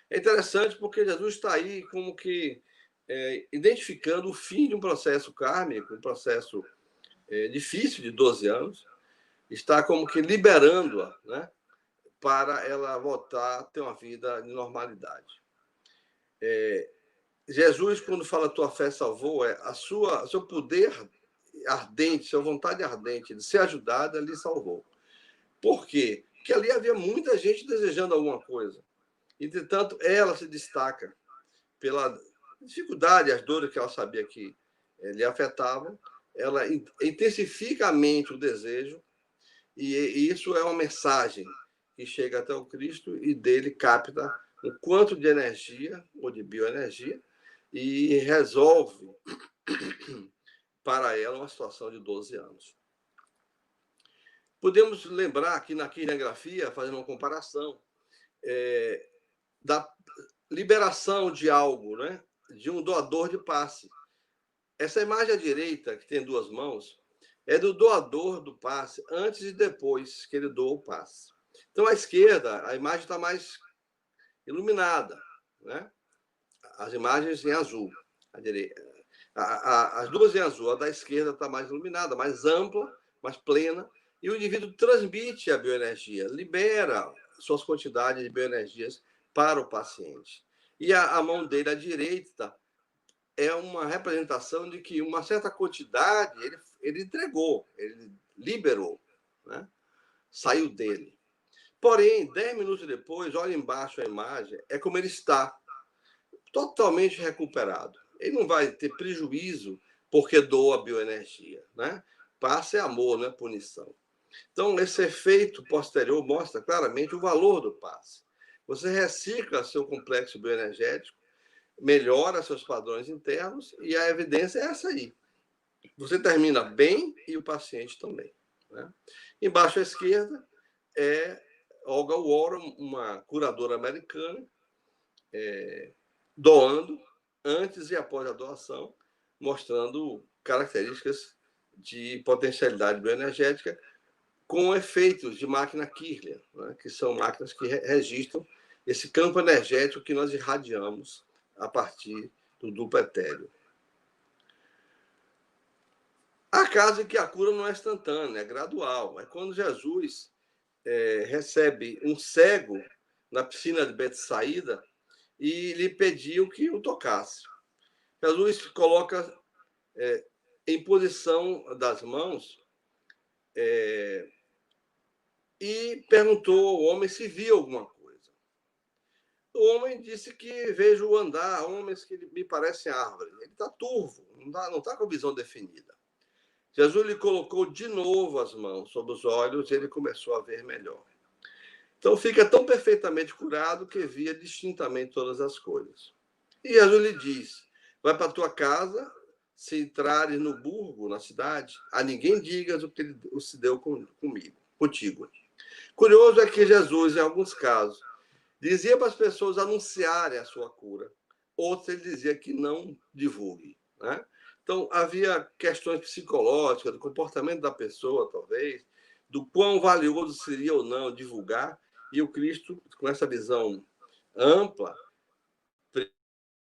É interessante porque Jesus está aí como que identificando o fim de um processo kármico, um processo difícil de 12 anos, está como que liberando-a, né, para ela voltar a ter uma vida de normalidade. Jesus, quando fala tua fé salvou, seu poder ardente, sua vontade ardente de ser ajudada, lhe salvou. Por quê? Porque ali havia muita gente desejando alguma coisa. Entretanto, ela se destaca pela dificuldade, as dores que ela sabia que lhe afetavam. Ela intensifica a mente o desejo, e isso é uma mensagem que chega até o Cristo e dele capta um quanto de energia, ou de bioenergia, e resolve para ela uma situação de 12 anos. Podemos lembrar que na quinegrafia, fazendo uma comparação, da liberação de algo, né, de um doador de passe. Essa imagem à direita, que tem duas mãos, é do doador do passe, antes e depois que ele doa o passe. Então, à esquerda, a imagem está mais iluminada, né? As imagens em azul. As duas em azul, a da esquerda está mais iluminada, mais ampla, mais plena, e o indivíduo transmite a bioenergia, libera suas quantidades de bioenergias para o paciente. E a mão dele à direita é uma representação de que uma certa quantidade ele entregou, ele liberou, né? Saiu dele. Porém, 10 minutos depois, olha embaixo a imagem, é como ele está, totalmente recuperado. Ele não vai ter prejuízo porque doa bioenergia, né? Passe é amor, não é punição. Então, esse efeito posterior mostra claramente o valor do passe. Você recicla seu complexo bioenergético, melhora seus padrões internos e a evidência é essa aí. Você termina bem e o paciente também, né? Embaixo à esquerda é Olga Warren, uma curadora americana, doando antes e após a doação, mostrando características de potencialidade bioenergética com efeitos de máquina Kirlian, né, que são máquinas que registram esse campo energético que nós irradiamos a partir do duplo etéreo. Há casos em que a cura não é instantânea, é gradual. É quando Jesus recebe um cego na piscina de Betsaída e lhe pediu que o tocasse. Jesus coloca em posição das mãos e perguntou ao homem se via alguma coisa. O homem disse que vejo andar homens que me parecem árvores. Ele está turvo, não está com a visão definida. Jesus lhe colocou de novo as mãos sobre os olhos e ele começou a ver melhor. Então fica tão perfeitamente curado que via distintamente todas as coisas. E Jesus lhe diz: vai para a tua casa, se entrares no burgo, na cidade, a ninguém digas o que ele se deu contigo. Curioso é que Jesus, em alguns casos, dizia para as pessoas anunciarem a sua cura. Outros ele dizia que não divulgue, né? Então, havia questões psicológicas, do comportamento da pessoa, talvez, do quão valioso seria ou não divulgar, e o Cristo, com essa visão ampla,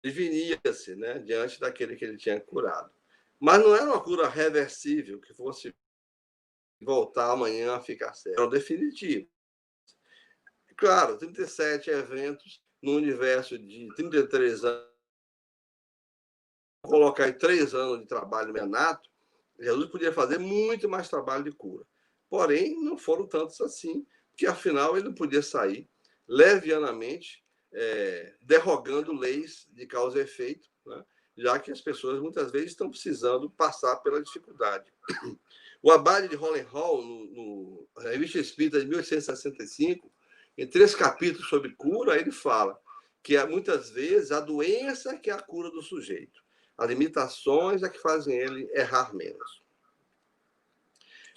prevenia-se, né, diante daquele que ele tinha curado. Mas não era uma cura reversível, que fosse voltar amanhã a ficar certo. Era definitivo. Claro, 37 eventos no universo de 33 anos, colocar em 3 anos de trabalho menato, Jesus podia fazer muito mais trabalho de cura. Porém, não foram tantos assim, porque afinal ele não podia sair levianamente derrogando leis de causa e efeito, né? Já que as pessoas muitas vezes estão precisando passar pela dificuldade. O Abade de Hollenhall, na Revista Espírita de 1865, em 3 capítulos sobre cura, ele fala que muitas vezes a doença que é a cura do sujeito. As limitações é que fazem ele errar menos.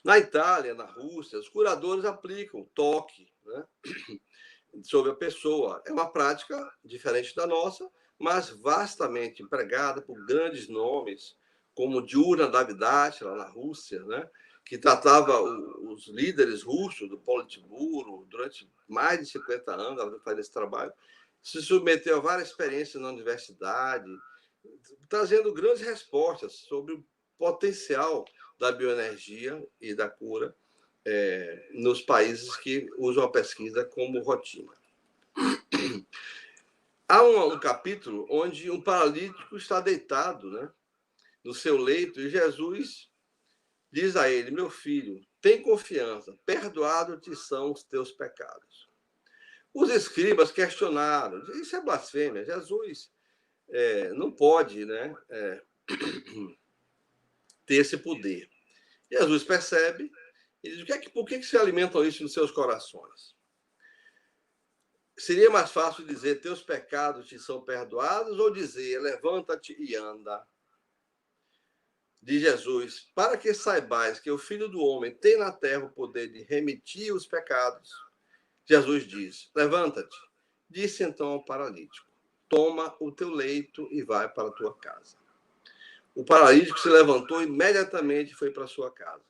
Na Itália, na Rússia, os curadores aplicam toque, né, sobre a pessoa. É uma prática diferente da nossa, mas vastamente empregada por grandes nomes, como Diurna Davdach, lá na Rússia, né? Que tratava os líderes russos do Politburo durante mais de 50 anos, ela fazia esse trabalho, se submeteu a várias experiências na universidade, trazendo grandes respostas sobre o potencial da bioenergia e da cura nos países que usam a pesquisa como rotina. Há um capítulo onde um paralítico está deitado, né, no seu leito, e Jesus diz a ele: meu filho, tem confiança, perdoados-te são os teus pecados. Os escribas questionaram: isso é blasfêmia, Jesus não pode, né, ter esse poder. Jesus percebe e diz: por que se alimentam isso nos seus corações? Seria mais fácil dizer: teus pecados te são perdoados, ou dizer: levanta-te e anda. De Jesus: para que saibais que o Filho do Homem tem na terra o poder de remitir os pecados. Jesus diz: levanta-te. Disse então ao paralítico: toma o teu leito e vai para a tua casa. O paralítico se levantou e imediatamente foi para a sua casa.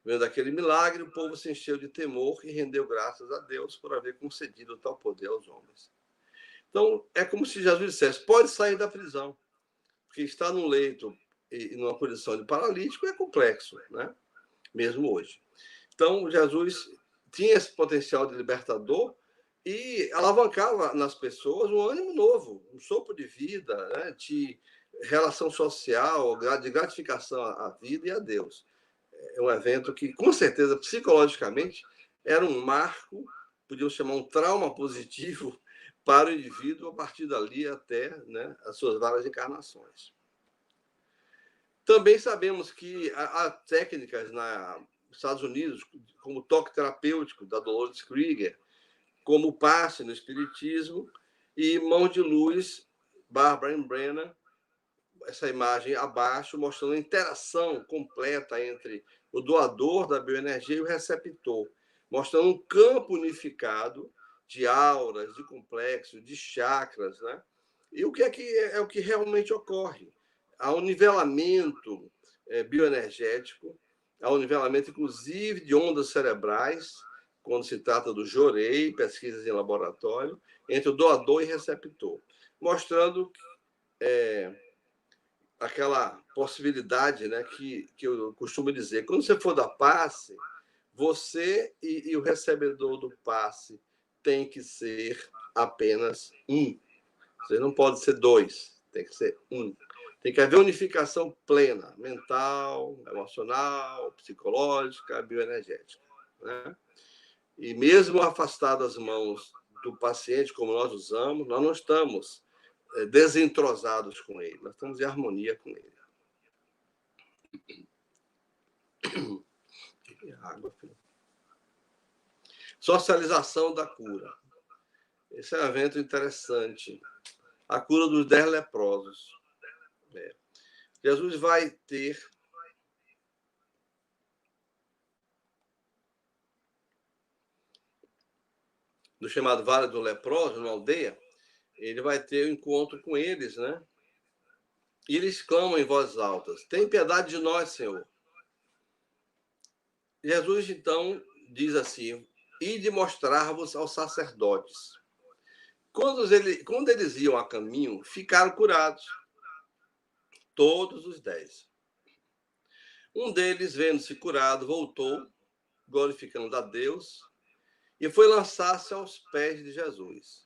Vendo aquele milagre, o povo se encheu de temor e rendeu graças a Deus por haver concedido tal poder aos homens. Então, é como se Jesus dissesse: pode sair da prisão, porque estar no leito e numa posição de paralítico é complexo, né? Mesmo hoje. Então, Jesus tinha esse potencial de libertador e alavancava nas pessoas um ânimo novo, um sopro de vida, né? De relação social, de gratificação à vida e a Deus. É um evento que, com certeza, psicologicamente, era um marco, podíamos chamar um trauma positivo para o indivíduo a partir dali até, né, as suas várias encarnações. Também sabemos que há técnicas nos Estados Unidos, como o toque terapêutico da Dolores Krieger, como o passe no espiritismo, e mão de luz, Barbara Brennan, essa imagem abaixo, mostrando a interação completa entre o doador da bioenergia e o receptor, mostrando um campo unificado de auras, de complexos, de chakras, né? E o que é o que realmente ocorre? Há um nivelamento bioenergético, há um nivelamento, inclusive, de ondas cerebrais, quando se trata do Jorei, pesquisas em laboratório, entre o doador e receptor, mostrando aquela possibilidade, né, que eu costumo dizer: quando você for dar passe, você e o recebedor do passe tem que ser apenas um. Você não pode ser dois, tem que ser um. Tem que haver unificação plena, mental, emocional, psicológica, bioenergética, né? E mesmo afastadas as mãos do paciente, como nós usamos, nós não estamos desentrosados com ele, nós estamos em harmonia com ele. Água, filho. Socialização da cura. Esse é um evento interessante. A cura dos 10 leprosos. Jesus vai ter no chamado Vale do Leproso, numa aldeia, ele vai ter um encontro com eles, né? E eles clamam em voz alta: tem piedade de nós, Senhor. Jesus, então, diz assim: ide mostrar-vos aos sacerdotes. Quando eles iam a caminho, ficaram curados. Todos os 10. Um deles, vendo-se curado, voltou, glorificando a Deus, e foi lançar-se aos pés de Jesus,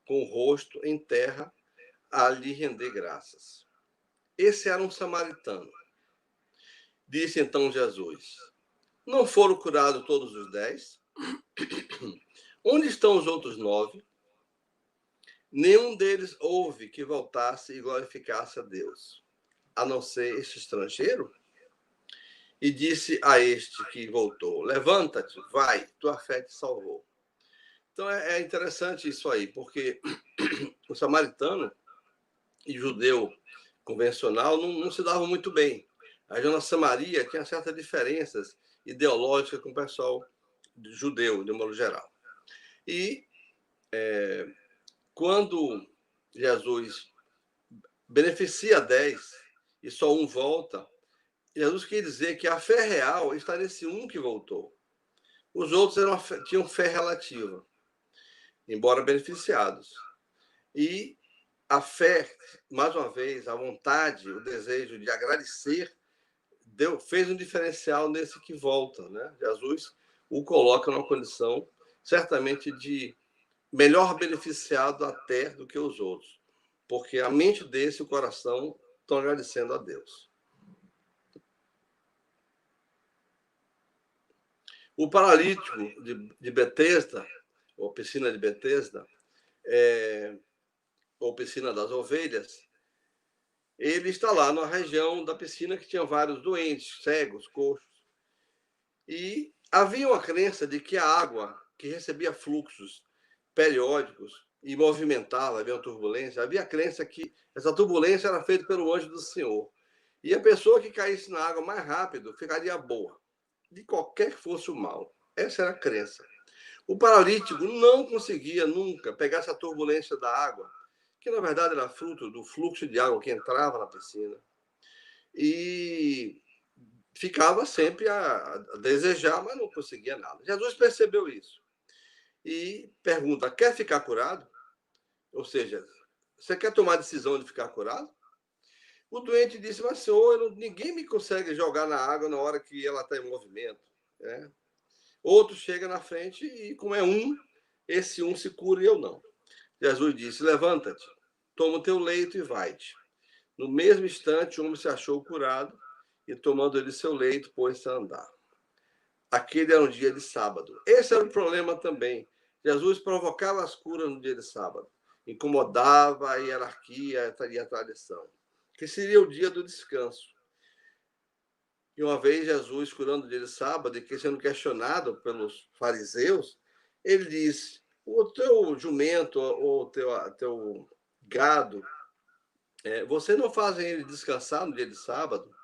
com o rosto em terra, a lhe render graças. Esse era um samaritano. Disse então Jesus: não foram curados todos os 10? Onde estão os outros 9? Nenhum deles houve que voltasse e glorificasse a Deus, a não ser este estrangeiro? E disse a este que voltou: levanta-te, vai, tua fé te salvou. Então é interessante isso aí, porque o samaritano e o judeu convencional não se davam muito bem. A Dona Samaria tinha certas diferenças ideológicas com o pessoal judeu, de modo geral. E quando Jesus beneficia 10 e só um volta, Jesus quer dizer que a fé real está nesse um que voltou. Os outros tinham fé relativa, embora beneficiados. E a fé, mais uma vez, a vontade, o desejo de agradecer, fez um diferencial nesse que volta, né? Jesus o coloca numa condição, certamente, de melhor beneficiado até do que os outros, porque a mente desse e o coração estão agradecendo a Deus. O paralítico de Betesda, ou piscina de Betesda, ou piscina das ovelhas, ele está lá na região da piscina que tinha vários doentes, cegos, coxos. E havia uma crença de que a água, que recebia fluxos periódicos e movimentava, havia uma turbulência, havia a crença que essa turbulência era feita pelo anjo do Senhor. E a pessoa que caísse na água mais rápido ficaria boa, de qualquer que fosse o mal. Essa era a crença. O paralítico não conseguia nunca pegar essa turbulência da água, que na verdade era fruto do fluxo de água que entrava na piscina. E ficava sempre a desejar, mas não conseguia nada. Jesus percebeu isso e pergunta: quer ficar curado? Ou seja, você quer tomar a decisão de ficar curado? O doente disse: mas senhor, ninguém me consegue jogar na água na hora que ela está em movimento. Né? Outro chega na frente e, como é um, esse um se cura e eu não. Jesus disse: levanta-te, toma o teu leito e vai-te. No mesmo instante, o homem se achou curado e, tomando ele seu leito, pôs-se a andar. Aquele era um dia de sábado. Esse era o problema também. Jesus provocava as curas no dia de sábado. Incomodava a hierarquia e a tradição. Que seria o dia do descanso. E uma vez Jesus, curando o dia de sábado, e sendo questionado pelos fariseus, ele disse: o teu jumento ou o teu gado, você não fazem ele descansar no dia de sábado?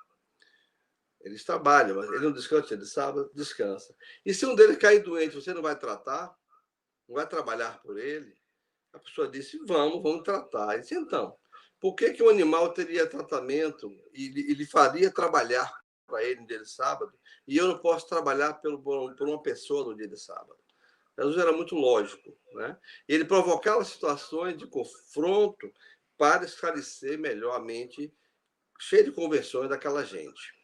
Eles trabalham, mas ele não descansa no dia de sábado? Descansa. E se um deles cair doente, você não vai tratar? Não vai trabalhar por ele? A pessoa disse: vamos tratar. Ele disse: então, por que o animal teria tratamento e ele faria trabalhar para ele no dia de sábado e eu não posso trabalhar por uma pessoa no dia de sábado? Jesus era muito lógico, né? Ele provocava situações de confronto para esclarecer melhor a mente cheia de conversões daquela gente.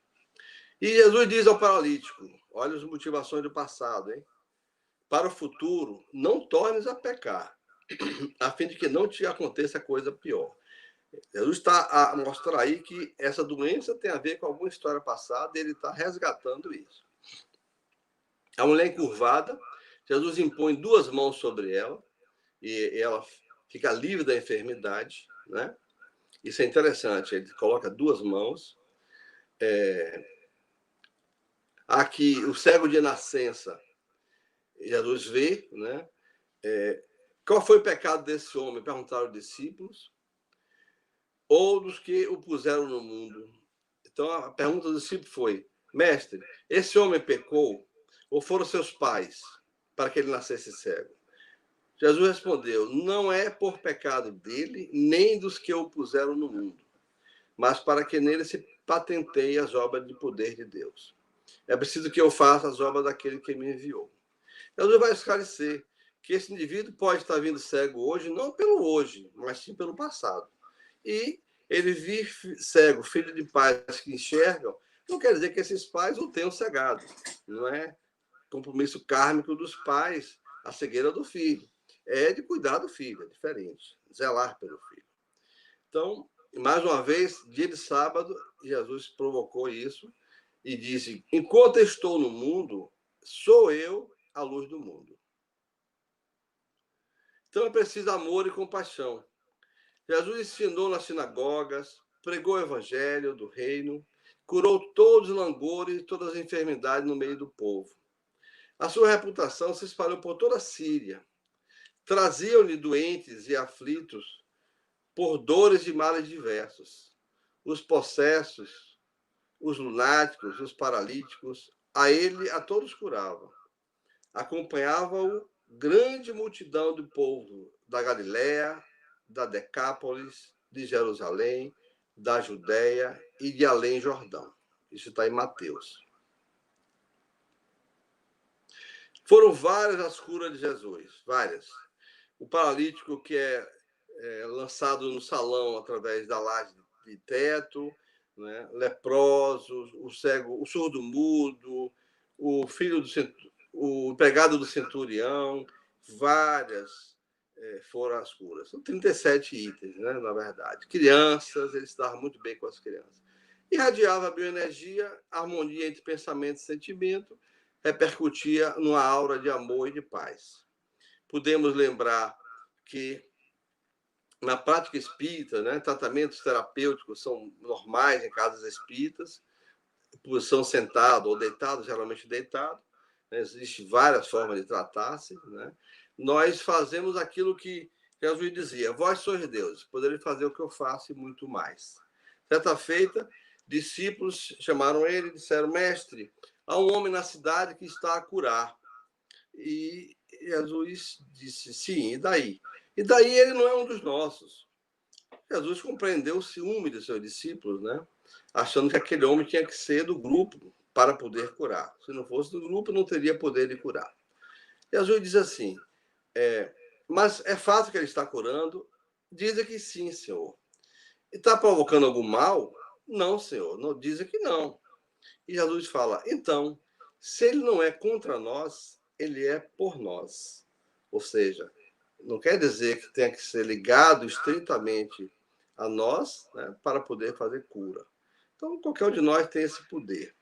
E Jesus diz ao paralítico: olha as motivações do passado, hein? Para o futuro, não tornes a pecar, a fim de que não te aconteça coisa pior. Jesus está a mostrar aí que essa doença tem a ver com alguma história passada e ele está resgatando isso. A mulher encurvada, Jesus impõe duas mãos sobre ela e ela fica livre da enfermidade, né? Isso é interessante, ele coloca duas mãos. Aqui, o cego de nascença, Jesus vê, né? Qual foi o pecado desse homem? Perguntaram os discípulos. Ou dos que o puseram no mundo. Então, a pergunta do discípulo foi: mestre, esse homem pecou ou foram seus pais para que ele nascesse cego? Jesus respondeu: não é por pecado dele, nem dos que o puseram no mundo, mas para que nele se patenteie as obras de poder de Deus. É preciso que eu faça as obras daquele que me enviou. Jesus vai esclarecer que esse indivíduo pode estar vindo cego hoje, não pelo hoje, mas sim pelo passado. E ele vir cego, filho de pais que enxergam, não quer dizer que esses pais o tenham cegado. Não é compromisso kármico dos pais a cegueira do filho. É de cuidar do filho, é diferente. Zelar pelo filho. Então, mais uma vez, dia de sábado, Jesus provocou isso e disse: enquanto estou no mundo, sou eu a luz do mundo. Então é preciso amor e compaixão. Jesus ensinou nas sinagogas, pregou o evangelho do reino, curou todos os langores e todas as enfermidades no meio do povo. A sua reputação se espalhou por toda a Síria. Traziam-lhe doentes e aflitos por dores e males diversos. Os possessos, os lunáticos, os paralíticos, a todos curava. Acompanhava-o grande multidão do povo da Galiléia, da Decápolis, de Jerusalém, da Judéia e de além Jordão. Isso está em Mateus. Foram várias as curas de Jesus, várias. O paralítico que é lançado no salão através da laje de teto, né? Leprosos, o cego, o surdo-mudo, o filho do o empregado do centurião, várias foram as curas. São 37 itens, né, na verdade. Crianças, ele estava muito bem com as crianças. Irradiava a bioenergia, a harmonia entre pensamento e sentimento, repercutia numa aura de amor e de paz. Podemos lembrar que na prática espírita, né, tratamentos terapêuticos são normais em casas espíritas, posição sentado ou deitado, geralmente deitado, né, existem várias formas de tratar-se, né? Nós fazemos aquilo que Jesus dizia: vós sois deuses, podereis fazer o que eu faço e muito mais. Certa feita, discípulos chamaram ele e disseram: mestre, há um homem na cidade que está a curar. E Jesus disse: sim, e daí? E daí ele não é um dos nossos. Jesus compreendeu o ciúme de seus discípulos, né? Achando que aquele homem tinha que ser do grupo para poder curar. Se não fosse do grupo, não teria poder de curar. Jesus diz assim: mas é fato que ele está curando? Dizem que sim, Senhor. E está provocando algum mal? Não, Senhor. Não, dizem que não. E Jesus fala: então, se ele não é contra nós, ele é por nós. Ou seja, não quer dizer que tenha que ser ligado estritamente a nós, né, para poder fazer cura. Então, qualquer um de nós tem esse poder.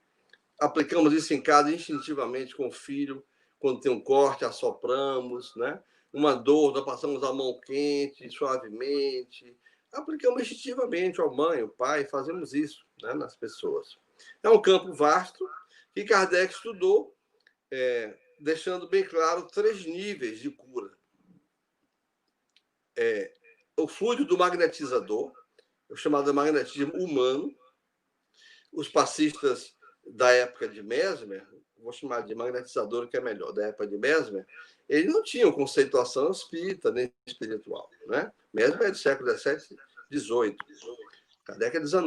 Aplicamos isso em casa instintivamente com o filho, quando tem um corte, assopramos, né? Uma dor, nós passamos a mão quente, suavemente. Aplicamos instintivamente ao mãe, ao pai, fazemos isso, né, nas pessoas. É um campo vasto que Kardec estudou, deixando bem claro 3 níveis de cura. O fluido do magnetizador, o chamado magnetismo humano. Os passistas da época de Mesmer, vou chamar de magnetizador, que é melhor, da época de Mesmer, eles não tinham conceituação espírita nem espiritual, né? Mesmer é do século XVII, XVIII, da década de XIX.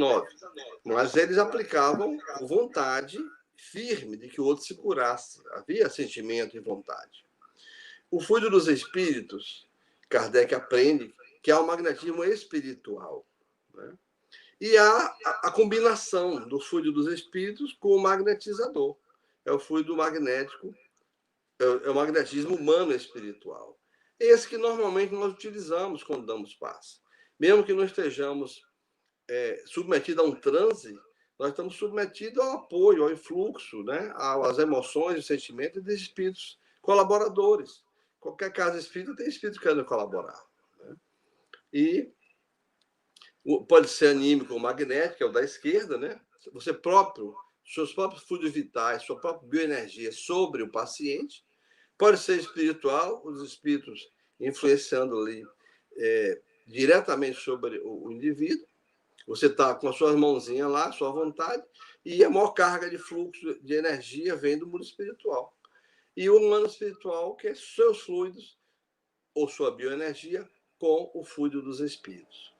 Mas eles aplicavam vontade firme de que o outro se curasse. Havia sentimento e vontade. O fluido dos espíritos, Kardec aprende que há o magnetismo espiritual, né? E há a combinação do fluido dos espíritos com o magnetizador. É o fluido magnético, é o magnetismo humano espiritual. Esse que normalmente nós utilizamos quando damos passe. Mesmo que não estejamos submetidos a um transe, nós estamos submetidos ao apoio, ao influxo, né? Às emoções e sentimentos dos espíritos colaboradores. Qualquer casa espírita tem espírito querendo colaborar, né? E pode ser anímico ou magnético, é o da esquerda, né? Você próprio, seus próprios fluidos vitais, sua própria bioenergia sobre o paciente. Pode ser espiritual, os espíritos influenciando ali diretamente sobre o indivíduo. Você está com as suas mãozinhas lá, sua vontade, e a maior carga de fluxo de energia vem do mundo espiritual. E o humano espiritual, que é seus fluidos, ou sua bioenergia, com o fluido dos espíritos.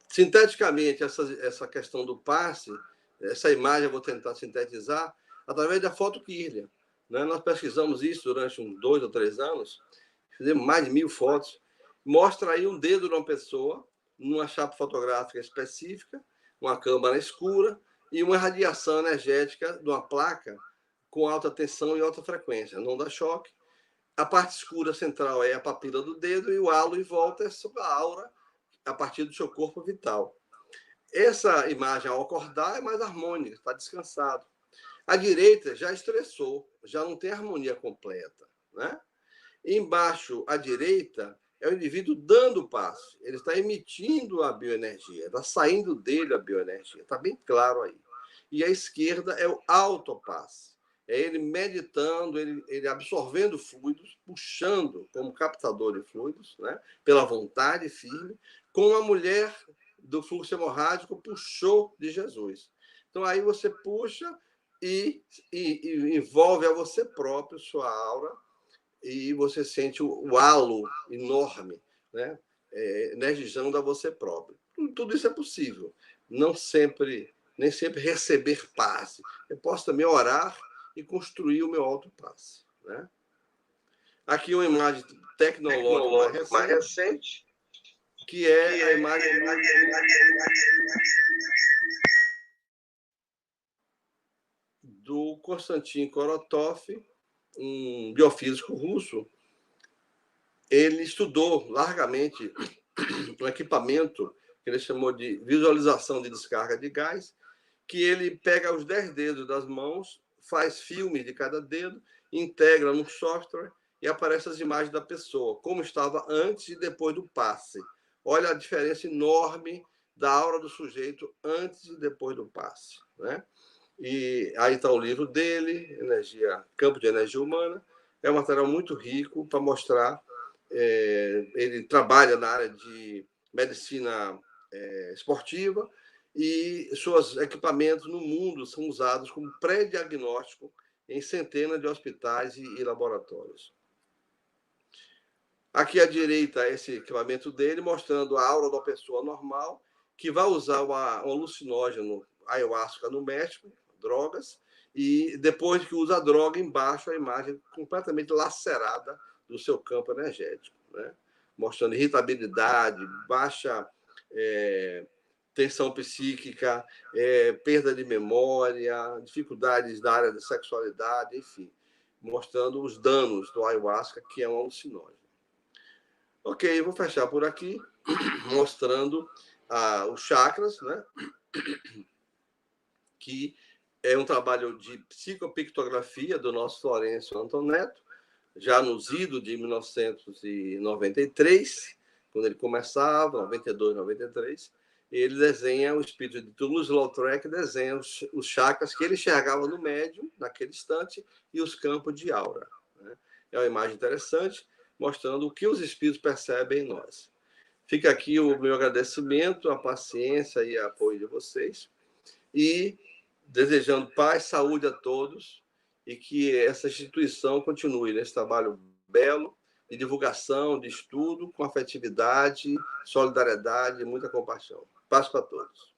Sinteticamente, essa questão do passe, essa imagem eu vou tentar sintetizar através da fotoquíria, né? Nós pesquisamos isso durante uns 2 ou 3 anos, fizemos mais de 1000 fotos. Mostra aí um dedo de uma pessoa, numa chapa fotográfica específica, uma câmara escura e uma radiação energética de uma placa com alta tensão e alta frequência, não dá choque. A parte escura central é a papila do dedo e o halo em volta é sobre a aura a partir do seu corpo vital. Essa imagem, ao acordar, é mais harmônica, está descansado. A direita já estressou, já não tem harmonia completa, né? Embaixo, à direita, é o indivíduo dando o passe. Ele está emitindo a bioenergia, está saindo dele a bioenergia. Está bem claro aí. E à esquerda é o autopasse. É ele meditando, ele absorvendo fluidos, puxando como captador de fluidos, né? Pela vontade firme, como a mulher do fluxo hemorrágico puxou de Jesus. Então aí você puxa e envolve a você próprio, sua aura, e você sente o halo enorme, né? energizando a você próprio. Tudo isso é possível. Nem sempre receber passe. Eu posso também orar e construir o meu autopasse, né? Aqui uma imagem tecnológica mais recente, que é a imagem do Konstantin Korotov, um biofísico russo. Ele estudou largamente um equipamento que ele chamou de visualização de descarga de gás, que ele pega os 10 dedos das mãos, faz filme de cada dedo, integra num software e aparece as imagens da pessoa, como estava antes e depois do passe. Olha a diferença enorme da aura do sujeito antes e depois do passe, né? E aí está o livro dele, Campo de Energia Humana. É um material muito rico para mostrar. Ele trabalha na área de medicina esportiva e seus equipamentos no mundo são usados como pré-diagnóstico em centenas de hospitais e laboratórios. Aqui à direita, esse equipamento dele, mostrando a aura da pessoa normal, que vai usar um alucinógeno, ayahuasca no México, drogas, e depois que usa a droga, embaixo a imagem completamente lacerada do seu campo energético, né? Mostrando irritabilidade, baixa tensão psíquica, perda de memória, dificuldades na área da sexualidade, enfim, mostrando os danos do ayahuasca, que é um alucinógeno. Ok, eu vou fechar por aqui, mostrando os chakras, né? Que é um trabalho de psicopictografia do nosso Florencio Antoneto, já no Zido de 1993, quando ele começava, 92, 93, ele desenha o espírito de Toulouse-Lautrec, desenha os chakras que ele enxergava no médium, naquele instante, e os campos de aura, né? É uma imagem interessante, mostrando o que os espíritos percebem em nós. Fica aqui o meu agradecimento, a paciência e o apoio de vocês, e desejando paz, saúde a todos, e que essa instituição continue nesse trabalho belo de divulgação, de estudo, com afetividade, solidariedade e muita compaixão. Paz para todos.